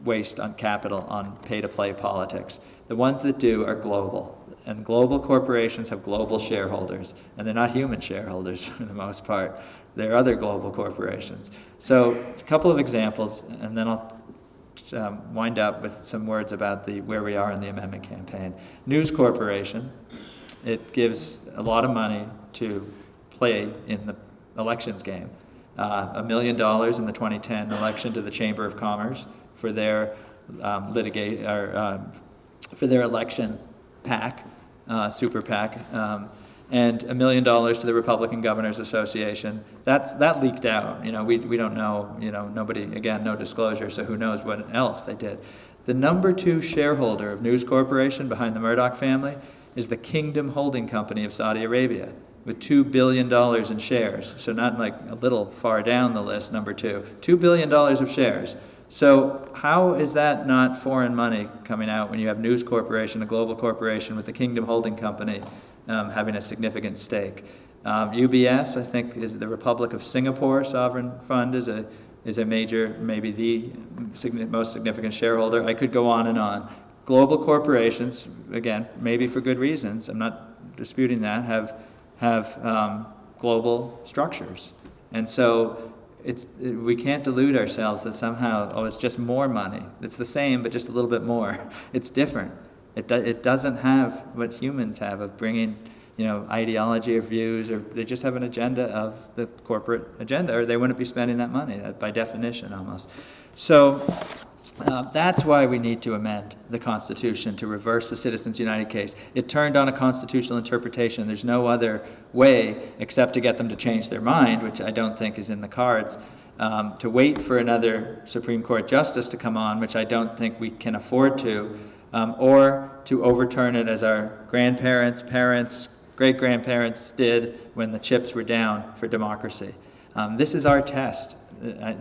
waste on capital on pay-to-play politics. The ones that do are global. And global corporations have global shareholders, and they're not human shareholders for the most part. They're other global corporations. So a couple of examples, and then I'll wind up with some words about where we are in the amendment campaign. News Corporation, it gives a lot of money to play in the elections game. $1 million in the 2010 election to the Chamber of Commerce for their for their election PAC, super PAC, and $1 million to the Republican Governors Association. That leaked out. We don't know. Nobody, again, no disclosure. So who knows what else they did? The number 2 shareholder of News Corporation behind the Murdoch family is the Kingdom Holding Company of Saudi Arabia, with $2 billion in shares. So not like a little far down the list, number 2. $2 billion of shares. So how is that not foreign money coming out when you have News Corporation, a global corporation, with the Kingdom Holding Company having a significant stake? UBS, I think, is the Republic of Singapore sovereign fund, is a major, maybe the most significant shareholder. I could go on and on. Global corporations, again, maybe for good reasons, I'm not disputing that, have global structures. And so we can't delude ourselves that somehow, it's just more money. It's the same, but just a little bit more. It's different. It doesn't have what humans have of bringing, ideology or views, or they just have an agenda of the corporate agenda, or they wouldn't be spending that money, by definition almost. So that's why we need to amend the Constitution to reverse the Citizens United case. It turned on a constitutional interpretation. There's no other way except to get them to change their mind, which I don't think is in the cards, to wait for another Supreme Court justice to come on, which I don't think we can afford to, or to overturn it as our grandparents, parents, great-grandparents did when the chips were down for democracy. This is our test.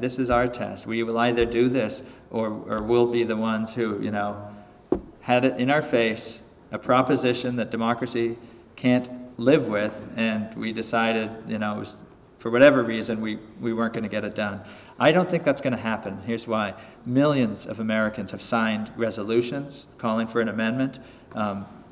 This is our test. We will either do this or we'll be the ones who, had it in our face, a proposition that democracy can't live with, and we decided, for whatever reason, we weren't going to get it done. I don't think that's going to happen. Here's why. Millions of Americans have signed resolutions calling for an amendment.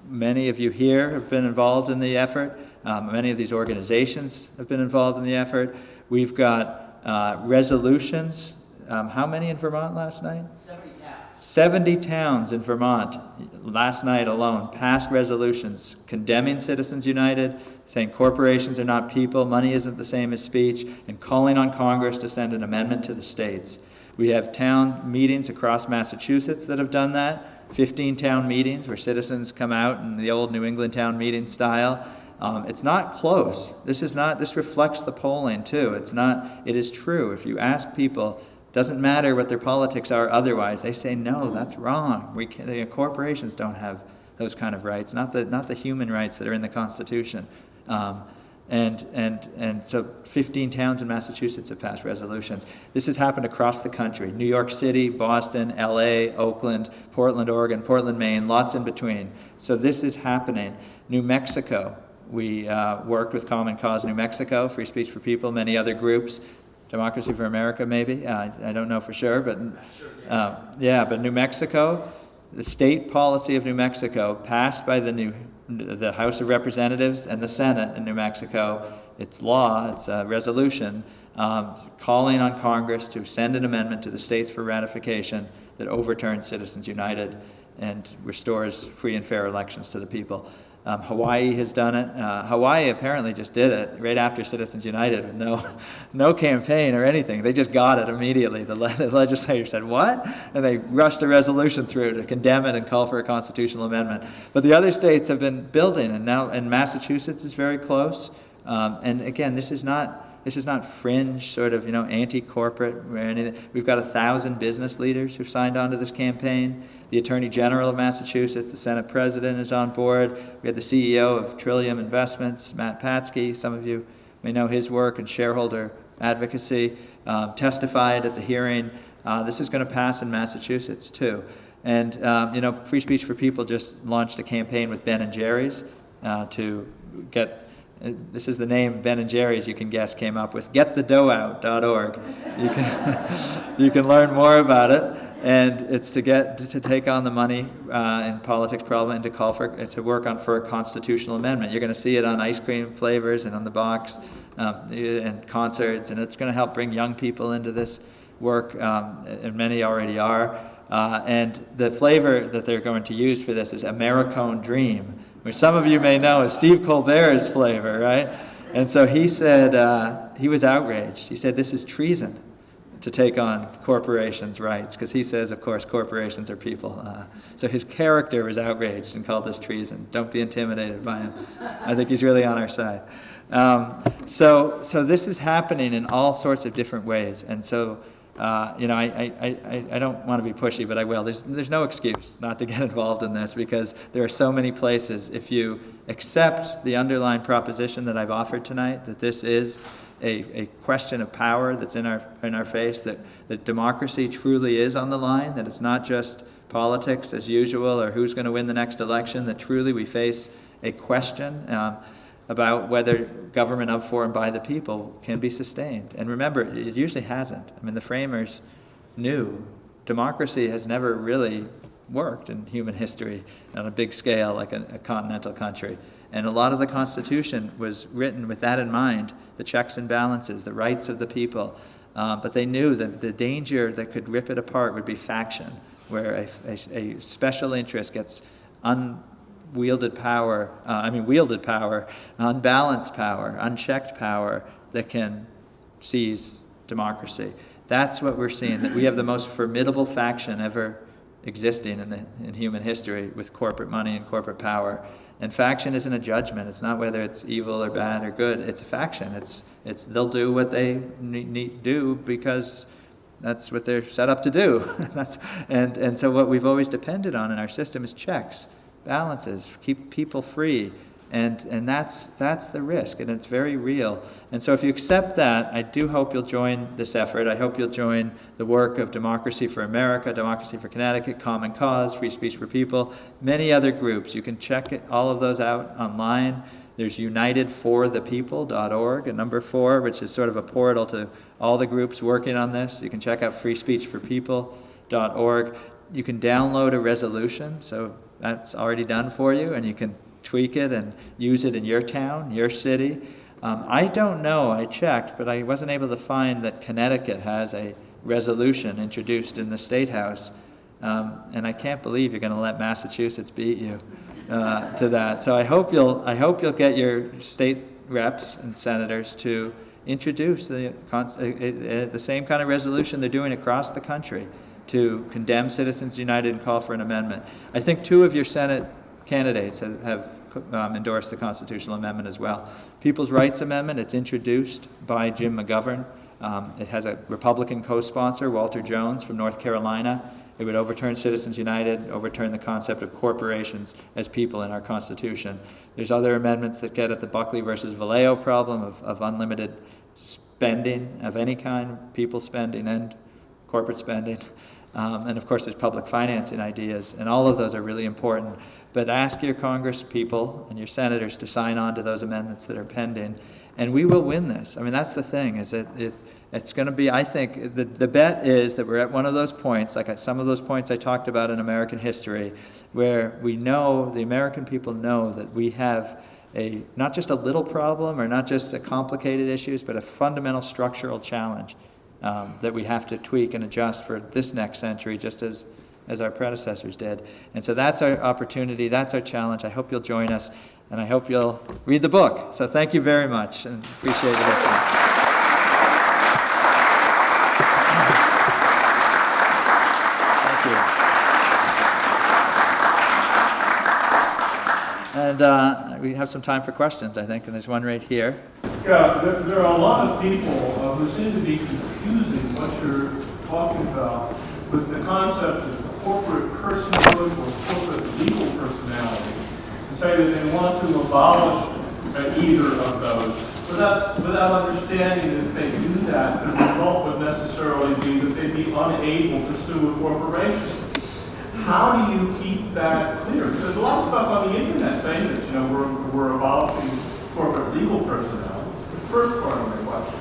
Many of you here have been involved in the effort. Many of these organizations have been involved in the effort. We've got resolutions. How many in Vermont last night? 70 towns. 70 towns in Vermont last night alone passed resolutions condemning Citizens United, saying corporations are not people, money isn't the same as speech, and calling on Congress to send an amendment to the states. We have town meetings across Massachusetts that have done that, 15 town meetings where citizens come out in the old New England town meeting style. It's not close. This reflects the polling too. It is true. If you ask people, doesn't matter what their politics are otherwise, they say, no, that's wrong. Corporations don't have those kind of rights, not the human rights that are in the Constitution. And so 15 towns in Massachusetts have passed resolutions. This has happened across the country. New York City, Boston, LA, Oakland, Portland, Oregon, Portland, Maine, lots in between. So this is happening. New Mexico, we worked with Common Cause New Mexico, Free Speech for People, many other groups, Democracy for America maybe, I don't know for sure, but but New Mexico, the state policy of New Mexico passed by the House of Representatives and the Senate in New Mexico. It's law, it's a resolution calling on Congress to send an amendment to the states for ratification that overturns Citizens United and restores free and fair elections to the people. Hawaii has done it. Hawaii apparently just did it right after Citizens United with no campaign or anything. They just got it immediately. The legislature said, what? And they rushed a resolution through to condemn it and call for a constitutional amendment. But the other states have been building, and Massachusetts is very close. And again, this is not fringe sort of, anti-corporate or anything. We've got 1,000 business leaders who've signed on to this campaign. The Attorney General of Massachusetts, the Senate President is on board. We had the CEO of Trillium Investments, Matt Patsky. Some of you may know his work in shareholder advocacy, testified at the hearing. This is going to pass in Massachusetts too. And, Free Speech for People just launched a campaign with Ben and Jerry's to get this is the name Ben and Jerry's, you can guess, came up with, getthedoughtout.org. You can learn more about it, and it's to take on the money in politics problem and to call to work for a constitutional amendment. You're going to see it on ice cream flavors and on the box and concerts, and it's going to help bring young people into this work, and many already are. And the flavor that they're going to use for this is Americone Dream, which some of you may know is Steve Colbert's flavor, right? And so he said, he was outraged. He said, this is treason to take on corporations' rights, because he says, of course, corporations are people. So his character was outraged and called this treason. Don't be intimidated by him. I think he's really on our side. So this is happening in all sorts of different ways. And so, I don't want to be pushy, but I will. There's no excuse not to get involved in this, because there are so many places. If you accept the underlying proposition that I've offered tonight, that this is a question of power that's in our face, that democracy truly is on the line, that it's not just politics as usual or who's going to win the next election, that truly we face a question about whether government of, for, and by the people can be sustained. And remember, it usually hasn't. I mean, the framers knew democracy has never really worked in human history on a big scale like a continental country. And a lot of the Constitution was written with that in mind, the checks and balances, the rights of the people. But they knew that the danger that could rip it apart would be faction, where a special interest gets wielded power, unbalanced power, unchecked power that can seize democracy. That's what we're seeing, that we have the most formidable faction ever existing in human history with corporate money and corporate power. And faction isn't a judgment. It's not whether it's evil or bad or good. It's a faction. It's they'll do what they need do because that's what they're set up to do. And so what we've always depended on in our system is checks, balances, keep people free, and that's the risk, and it's very real. And so if you accept that, I do hope you'll join this effort. I hope you'll join the work of Democracy for America, Democracy for Connecticut, Common Cause, Free Speech for People, many other groups. You can check all of those out online. There's unitedforthepeople.org, a number 4, which is sort of a portal to all the groups working on this. You can check out freespeechforpeople.org. You can download a resolution, so that's already done for you, and you can tweak it and use it in your town, your city. I don't know, I checked, but I wasn't able to find that Connecticut has a resolution introduced in the State House, and I can't believe you're going to let Massachusetts beat you to that. So I hope you'll get your state reps and senators to introduce the same kind of resolution they're doing across the country to condemn Citizens United and call for an amendment. I think 2 of your Senate candidates have endorsed the constitutional amendment as well. People's Rights Amendment, it's introduced by Jim McGovern. It has a Republican co-sponsor, Walter Jones from North Carolina. It would overturn Citizens United, overturn the concept of corporations as people in our Constitution. There's other amendments that get at the Buckley versus Vallejo problem of unlimited spending of any kind, people spending and corporate spending. And of course, there's public financing ideas, and all of those are really important. But ask your Congress people and your senators to sign on to those amendments that are pending, and we will win this. I mean, that's the thing, is that it's going to be, I think, the bet is that we're at one of those points, like some of those points I talked about in American history, where we know, the American people know that we have not just a little problem or not just a complicated issues, but a fundamental structural challenge that we have to tweak and adjust for this next century, just as our predecessors did. And so that's our opportunity, that's our challenge. I hope you'll join us, and I hope you'll read the book. So thank you very much, and appreciate you listening. Thank you. And we have some time for questions, I think, and there's one right here. Yeah, there are a lot of people who seem to be confusing what you're talking about with the concept of corporate personhood or corporate legal personality, and say that they want to abolish either of those. But that's without understanding that if they do that, the result would necessarily be that they'd be unable to sue a corporation. How do you keep that clear? Because there's a lot of stuff on the internet saying that we're abolishing corporate legal personnel. The first part of my question.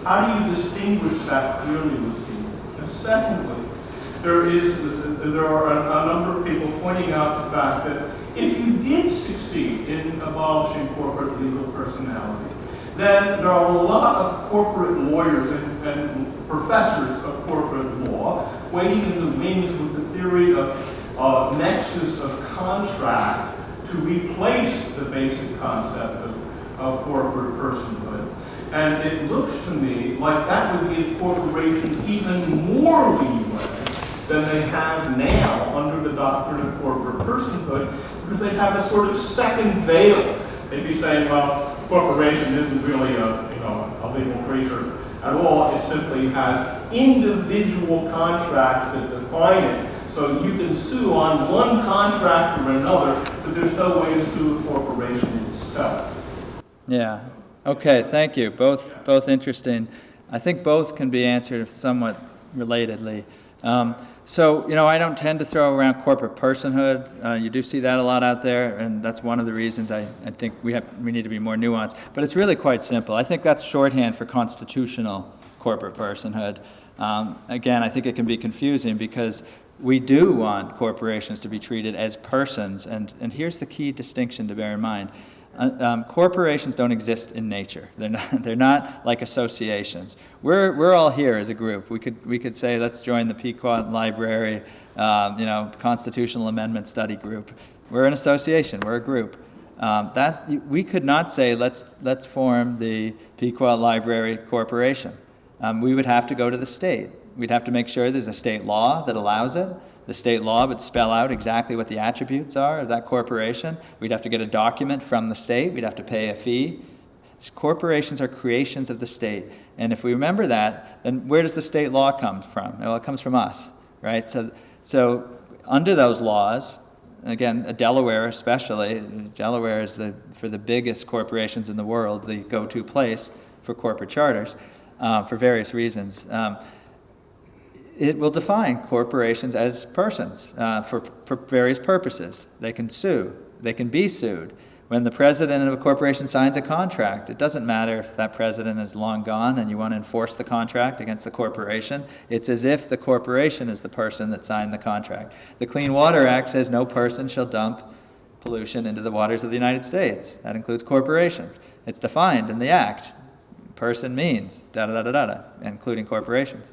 How do you distinguish that clearly with people? And secondly, there are a number of people pointing out the fact that if you did succeed in abolishing corporate legal personality, then there are a lot of corporate lawyers and professors of corporate law waiting in the wings with the theory of nexus of contract to replace the basic concept of corporate personhood. And it looks to me like that would give corporations even more leeway than they have now under the doctrine of corporate personhood, because they'd have a sort of second veil. They'd be saying, well, corporation isn't really a legal creature at all. It simply has individual contracts that define it. So you can sue on one contract or another, but there's no way to sue a corporation itself. Yeah. Okay, thank you. Both interesting. I think both can be answered somewhat relatedly. So, I don't tend to throw around corporate personhood. You do see that a lot out there, and that's one of the reasons I think we need to be more nuanced. But it's really quite simple. I think that's shorthand for constitutional corporate personhood. Again, I think it can be confusing because we do want corporations to be treated as persons, and here's the key distinction to bear in mind. Corporations don't exist in nature. They're not like associations. We're all here as a group. We could say, let's join the Pequot Library, Constitutional Amendment Study Group. We're an association. We're a group. That we could not say, let's form the Pequot Library Corporation. We would have to go to the state. We'd have to make sure there's a state law that allows it. The state law would spell out exactly what the attributes are of that corporation. We'd have to get a document from the state. We'd have to pay a fee. Corporations are creations of the state. And if we remember that, then where does the state law come from? Well, it comes from us, right? So under those laws, again, Delaware especially, Delaware is for the biggest corporations in the world, the go-to place for corporate charters for various reasons. It will define corporations as persons for various purposes. They can sue. They can be sued. When the president of a corporation signs a contract, it doesn't matter if that president is long gone and you want to enforce the contract against the corporation. It's as if the corporation is the person that signed the contract. The Clean Water Act says no person shall dump pollution into the waters of the United States. That includes corporations. It's defined in the act. Person means da-da-da-da-da, including corporations.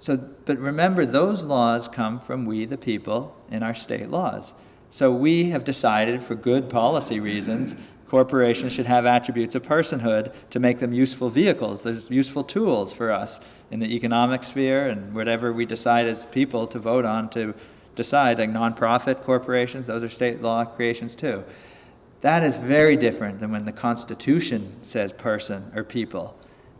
But remember, those laws come from we, the people, in our state laws. So we have decided, for good policy reasons, corporations should have attributes of personhood to make them useful vehicles. There's useful tools for us in the economic sphere and whatever we decide as people to vote on to decide, like nonprofit corporations, those are state law creations too. That is very different than when the Constitution says person or people.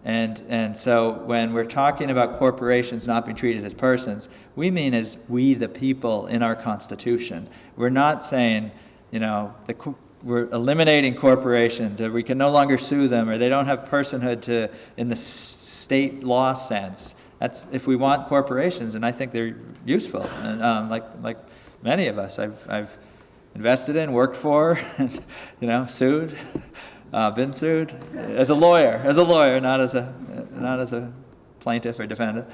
And so when we're talking about corporations not being treated as persons, we mean as we the people in our Constitution. We're not saying, we're eliminating corporations, or we can no longer sue them, or they don't have personhood in the state law sense. That's if we want corporations, and I think they're useful. And like many of us, I've invested in, worked for, and, sued. Been sued as a lawyer, not as a plaintiff or defendant.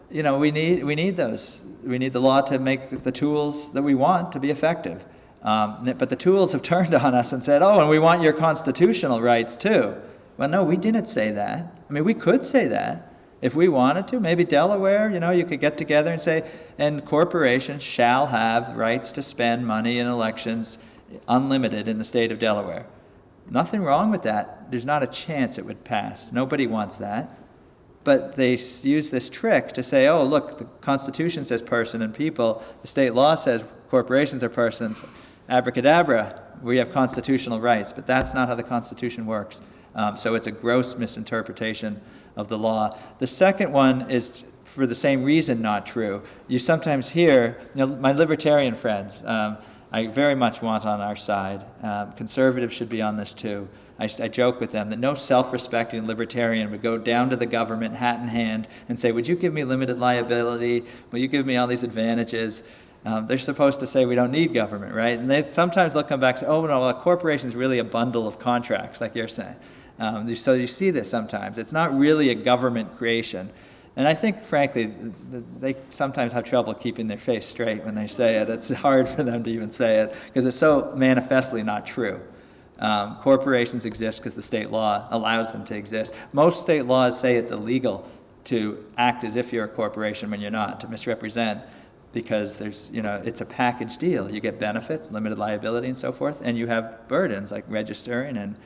We need those. We need the law to make the tools that we want to be effective. But the tools have turned on us and said, and we want your constitutional rights too. Well, no, we didn't say that. I mean, we could say that if we wanted to. Maybe Delaware, you could get together and say, and corporations shall have rights to spend money in elections unlimited in the state of Delaware. Nothing wrong with that. There's not a chance it would pass. Nobody wants that. But they use this trick to say, look, the Constitution says person and people. The state law says corporations are persons. Abracadabra, we have constitutional rights. But that's not how the Constitution works. So it's a gross misinterpretation of the law. The second one is, for the same reason, not true. You sometimes hear, my libertarian friends, I very much want on our side. Conservatives should be on this too. I joke with them that no self-respecting libertarian would go down to the government, hat in hand, and say, would you give me limited liability? Will you give me all these advantages? They're supposed to say we don't need government, right? And sometimes they'll come back and say, oh, no, well, a corporation is really a bundle of contracts, like you're saying. So you see this sometimes. It's not really a government creation. And I think, frankly, they sometimes have trouble keeping their face straight when they say it. It's hard for them to even say it because it's so manifestly not true. Corporations exist because the state law allows them to exist. Most state laws say it's illegal to act as if you're a corporation when you're not, to misrepresent, because there's, it's a package deal. You get benefits, limited liability, and so forth, and you have burdens like registering, and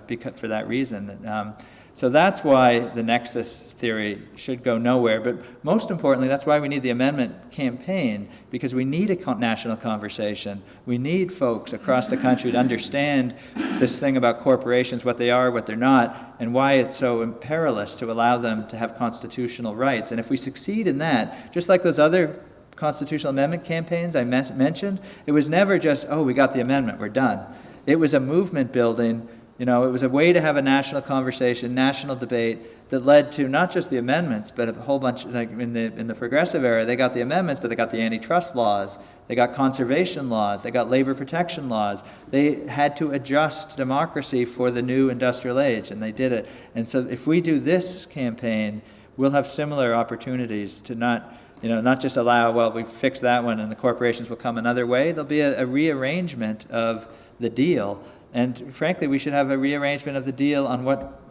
because for that reason. So that's why the nexus theory should go nowhere. But most importantly, that's why we need the amendment campaign, because we need a national conversation. We need folks across the country to understand this thing about corporations, what they are, what they're not, and why it's so perilous to allow them to have constitutional rights. And if we succeed in that, just like those other constitutional amendment campaigns I mentioned, it was never just, oh, we got the amendment, we're done. It was a movement building. It was a way to have a national conversation, national debate that led to not just the amendments, but a whole bunch. Like in the progressive era, they got the amendments, but they got the antitrust laws, they got conservation laws, they got labor protection laws. They had to adjust democracy for the new industrial age, and they did it. And so, if we do this campaign, we'll have similar opportunities to not just allow, well, we fix that one, and the corporations will come another way. There'll be a rearrangement of the deal. And frankly, we should have a rearrangement of the deal on what,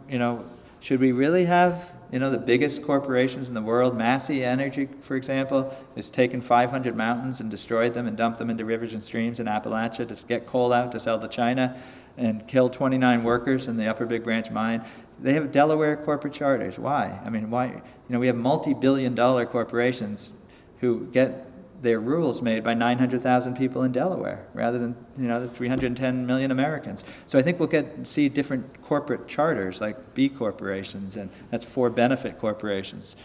should we really have, the biggest corporations in the world? Massey Energy, for example, has taken 500 mountains and destroyed them and dumped them into rivers and streams in Appalachia to get coal out to sell to China and killed 29 workers in the Upper Big Branch mine. They have Delaware corporate charters. Why? I mean, why? We have multi-billion-dollar corporations who get their rules made by 900,000 people in Delaware rather than the 310 million Americans. So I think we'll see different corporate charters like B corporations, and that's for benefit corporations.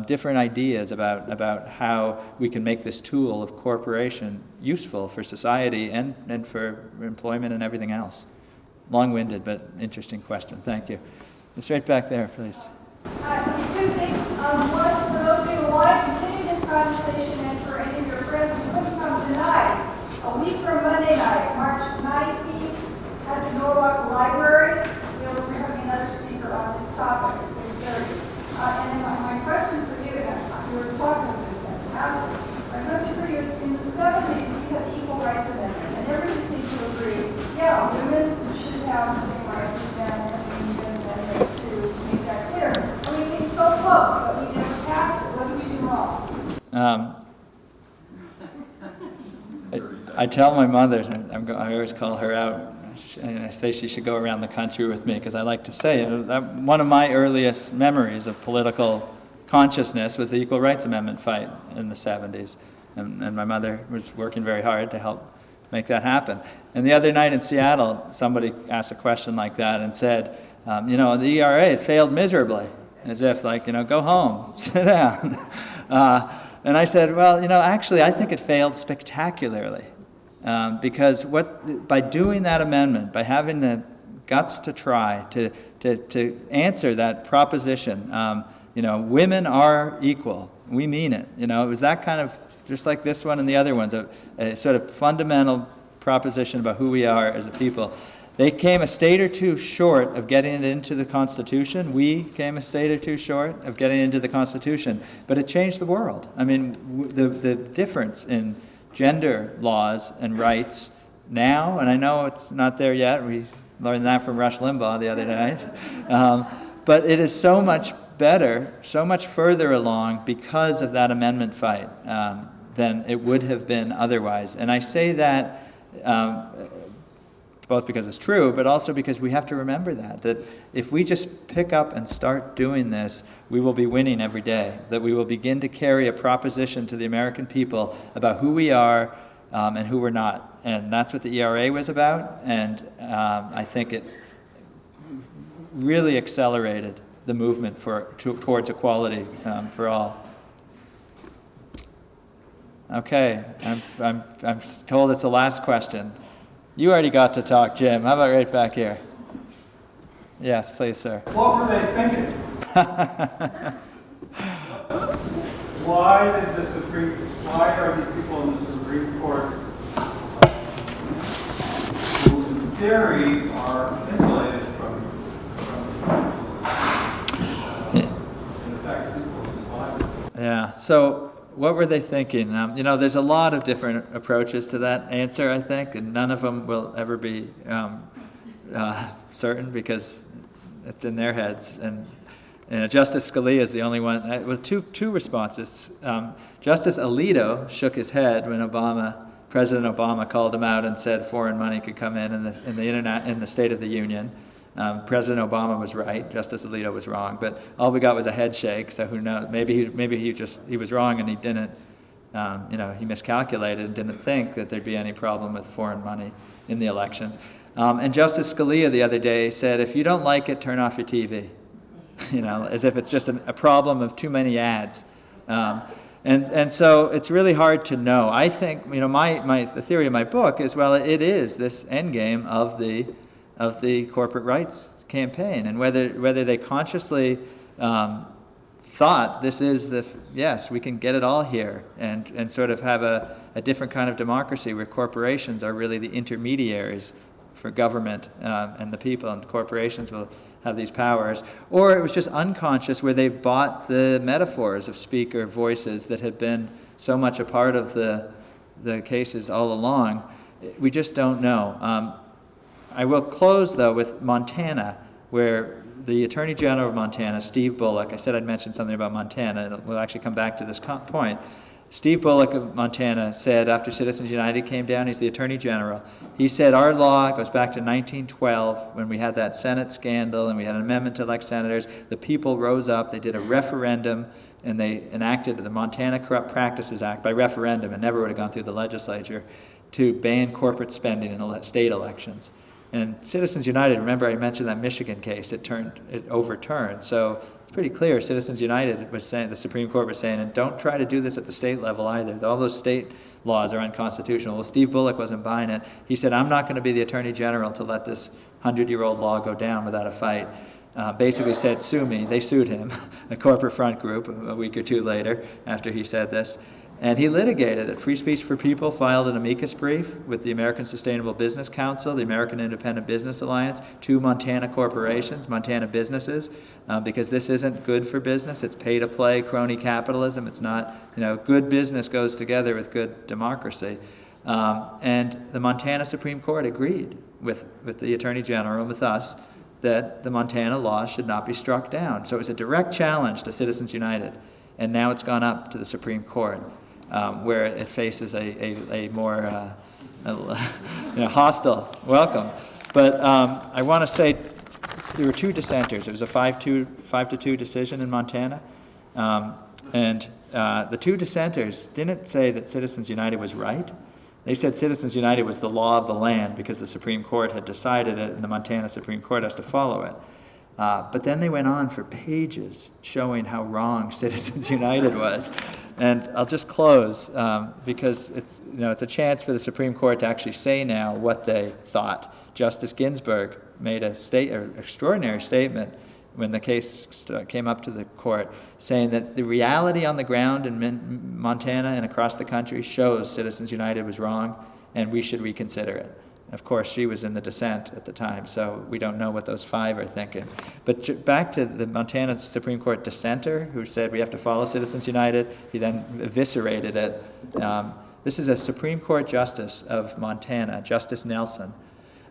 Different ideas about how we can make this tool of corporation useful for society and for employment and everything else. Long-winded but interesting question. Thank you. It's right back there, please. Two things. One, for those of you who want to continue this conversation, and for any of your friends who couldn't come tonight, a week from Monday night, March 19th, at the Norwalk Library, we're having another speaker on this topic at 6:30. And then my question for you, and your talk has been fantastic. My question for you is, in the 70s, we had the Equal Rights Amendment, and everybody seemed to agree, yeah, women should have the same rights as men, and we need an amendment to make that clear. And we came so close, but we never passed it. What did we do wrong? I tell my mother, I always call her out, and I say she should go around the country with me, because I like to say that one of my earliest memories of political consciousness was the Equal Rights Amendment fight in the 70s. And my mother was working very hard to help make that happen. And the other night in Seattle, somebody asked a question like that and said, the ERA, it failed miserably, as if go home, sit down. And I said, well, actually, I think it failed spectacularly, because by doing that amendment, by having the guts to try to answer that proposition, women are equal. We mean it. It was that kind of, just like this one and the other ones, a sort of fundamental proposition about who we are as a people. They came a state or two short of getting it into the Constitution. We came a state or two short of getting it into the Constitution. But it changed the world. I mean, the difference in gender laws and rights now, and I know it's not there yet. We learned that from Rush Limbaugh the other night. But it is so much better, so much further along because of that amendment fight than it would have been otherwise. And I say that both because it's true, but also because we have to remember that if we just pick up and start doing this, we will be winning every day, that we will begin to carry a proposition to the American people about who we are and who we're not. And that's what the ERA was about, and I think it really accelerated the movement towards equality for all. Okay, I'm told it's the last question. You already got to talk, Jim. How about right back here? Yes, please, sir. What were they thinking? Why are these people in the Supreme theory are insulated from in effect, people's lives. Yeah, so what were they thinking? There's a lot of different approaches to that answer, I think, and none of them will ever be certain because it's in their heads. And Justice Scalia is the only one with two responses. Justice Alito shook his head when President Obama called him out and said foreign money could come in the State of the Union. President Obama was right. Justice Alito was wrong. But all we got was a head shake. So who knows? Maybe he was wrong and he didn't. He miscalculated and didn't think that there'd be any problem with foreign money in the elections. And Justice Scalia the other day said, if you don't like it, turn off your TV. As if it's just a problem of too many ads. And so it's really hard to know. I think, the theory of my book is, well, it is this endgame of the corporate rights campaign, and whether they consciously thought this is yes, we can get it all here, and sort of have a different kind of democracy where corporations are really the intermediaries for government and the people, and corporations will have these powers, or it was just unconscious where they bought the metaphors of speaker voices that had been so much a part of the cases all along. We just don't know. I will close, though, with Montana, where the Attorney General of Montana, Steve Bullock, I said I'd mention something about Montana, and we'll actually come back to this point. Steve Bullock of Montana said after Citizens United came down, he's the Attorney General, he said our law goes back to 1912 when we had that Senate scandal and we had an amendment to elect senators. The people rose up, they did a referendum, and they enacted the Montana Corrupt Practices Act by referendum, and never would have gone through the legislature, to ban corporate spending in state elections. And Citizens United, remember I mentioned that Michigan case, it overturned. So it's pretty clear Citizens United was saying, the Supreme Court was saying, and don't try to do this at the state level either. All those state laws are unconstitutional. Well, Steve Bullock wasn't buying it. He said, I'm not going to be the Attorney General to let this 100-year-old law go down without a fight. Basically said, sue me. They sued him, a corporate front group, a week or two later after he said this. And he litigated it. Free Speech for People filed an amicus brief with the American Sustainable Business Council, the American Independent Business Alliance, 2 Montana corporations, Montana businesses, because this isn't good for business. It's pay-to-play, crony capitalism. It's not, good business goes together with good democracy. And the Montana Supreme Court agreed with the Attorney General and with us that the Montana law should not be struck down. So it was a direct challenge to Citizens United. And now it's gone up to the Supreme Court. Where it faces a more hostile welcome. But I want to say there were 2 dissenters. It was a 5-2 decision in Montana. And the 2 dissenters didn't say that Citizens United was right. They said Citizens United was the law of the land because the Supreme Court had decided it and the Montana Supreme Court has to follow it. But then they went on for pages showing how wrong Citizens United was. And I'll just close because it's a chance for the Supreme Court to actually say now what they thought. Justice Ginsburg made an extraordinary statement when the case came up to the court, saying that the reality on the ground in Montana and across the country shows Citizens United was wrong and we should reconsider it. Of course, she was in the dissent at the time, so we don't know what those 5 are thinking. But back to the Montana Supreme Court dissenter who said we have to follow Citizens United. He then eviscerated it. This is a Supreme Court justice of Montana, Justice Nelson.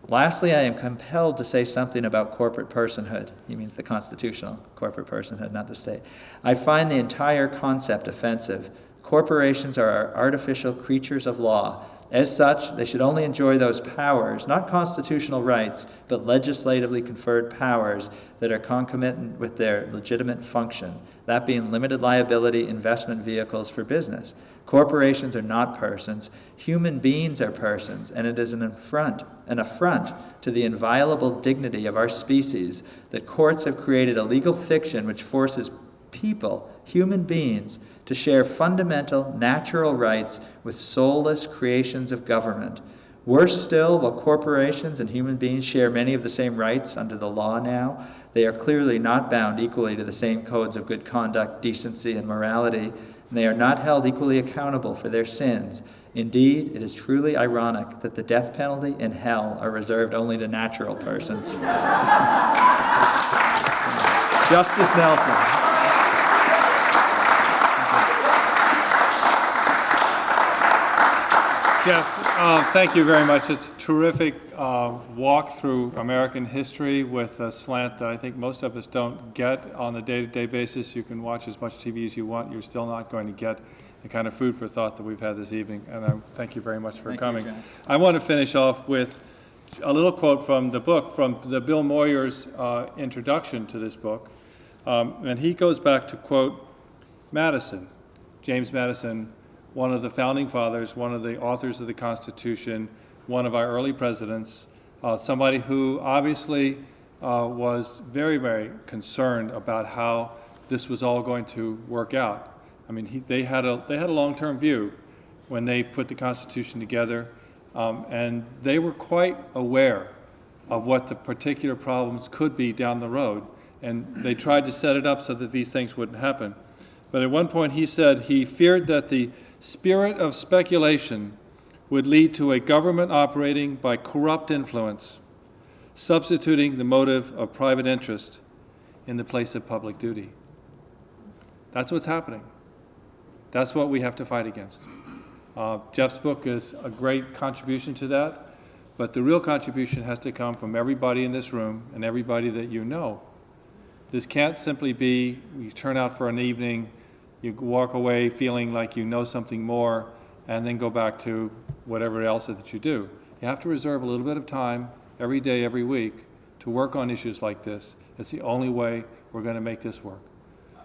Lastly, I am compelled to say something about corporate personhood. He means the constitutional corporate personhood, not the state. I find the entire concept offensive. Corporations are artificial creatures of law. As such, they should only enjoy those powers, not constitutional rights, but legislatively conferred powers that are concomitant with their legitimate function, that being limited liability investment vehicles for business. Corporations are not persons. Human beings are persons, and it is an affront to the inviolable dignity of our species that courts have created a legal fiction which forces people, human beings, to share fundamental natural rights with soulless creations of government. Worse still, while corporations and human beings share many of the same rights under the law now, they are clearly not bound equally to the same codes of good conduct, decency, and morality, and they are not held equally accountable for their sins. Indeed, it is truly ironic that the death penalty and hell are reserved only to natural persons. Justice Nelson. Jeff, thank you very much. It's a terrific walk through American history with a slant that I think most of us don't get on a day-to-day basis. You can watch as much TV as you want. You're still not going to get the kind of food for thought that we've had this evening. And I thank you very much for coming. John. I want to finish off with a little quote from the book, from the Bill Moyer's introduction to this book. And he goes back to quote Madison, James Madison, one of the founding fathers, one of the authors of the Constitution, one of our early presidents, somebody who obviously was very, very concerned about how this was all going to work out. I mean, they had a long-term view when they put the Constitution together, and they were quite aware of what the particular problems could be down the road, and they tried to set it up so that these things wouldn't happen. But at one point he said he feared that the spirit of speculation would lead to a government operating by corrupt influence, substituting the motive of private interest in the place of public duty. That's what's happening. That's what we have to fight against. Jeff's book is a great contribution to that, but the real contribution has to come from everybody in this room and everybody that you know. This can't simply be you turn out for an evening, you walk away feeling like you know something more, and then go back to whatever else that you do. You have to reserve a little bit of time every day, every week, to work on issues like this. It's the only way we're going to make this work.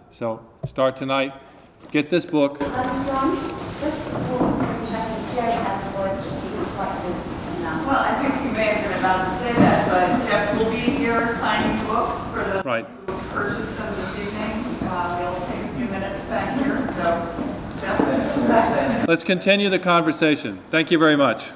So start tonight. Get this book. John, just before we check, Jerry has a word he would like to announce. Well, I think you may have been about to say that, but Jeff will be here signing books for the Right. who purchased them this evening. They'll take a few minutes back here, so Jeff, back. Let's continue the conversation. Thank you very much.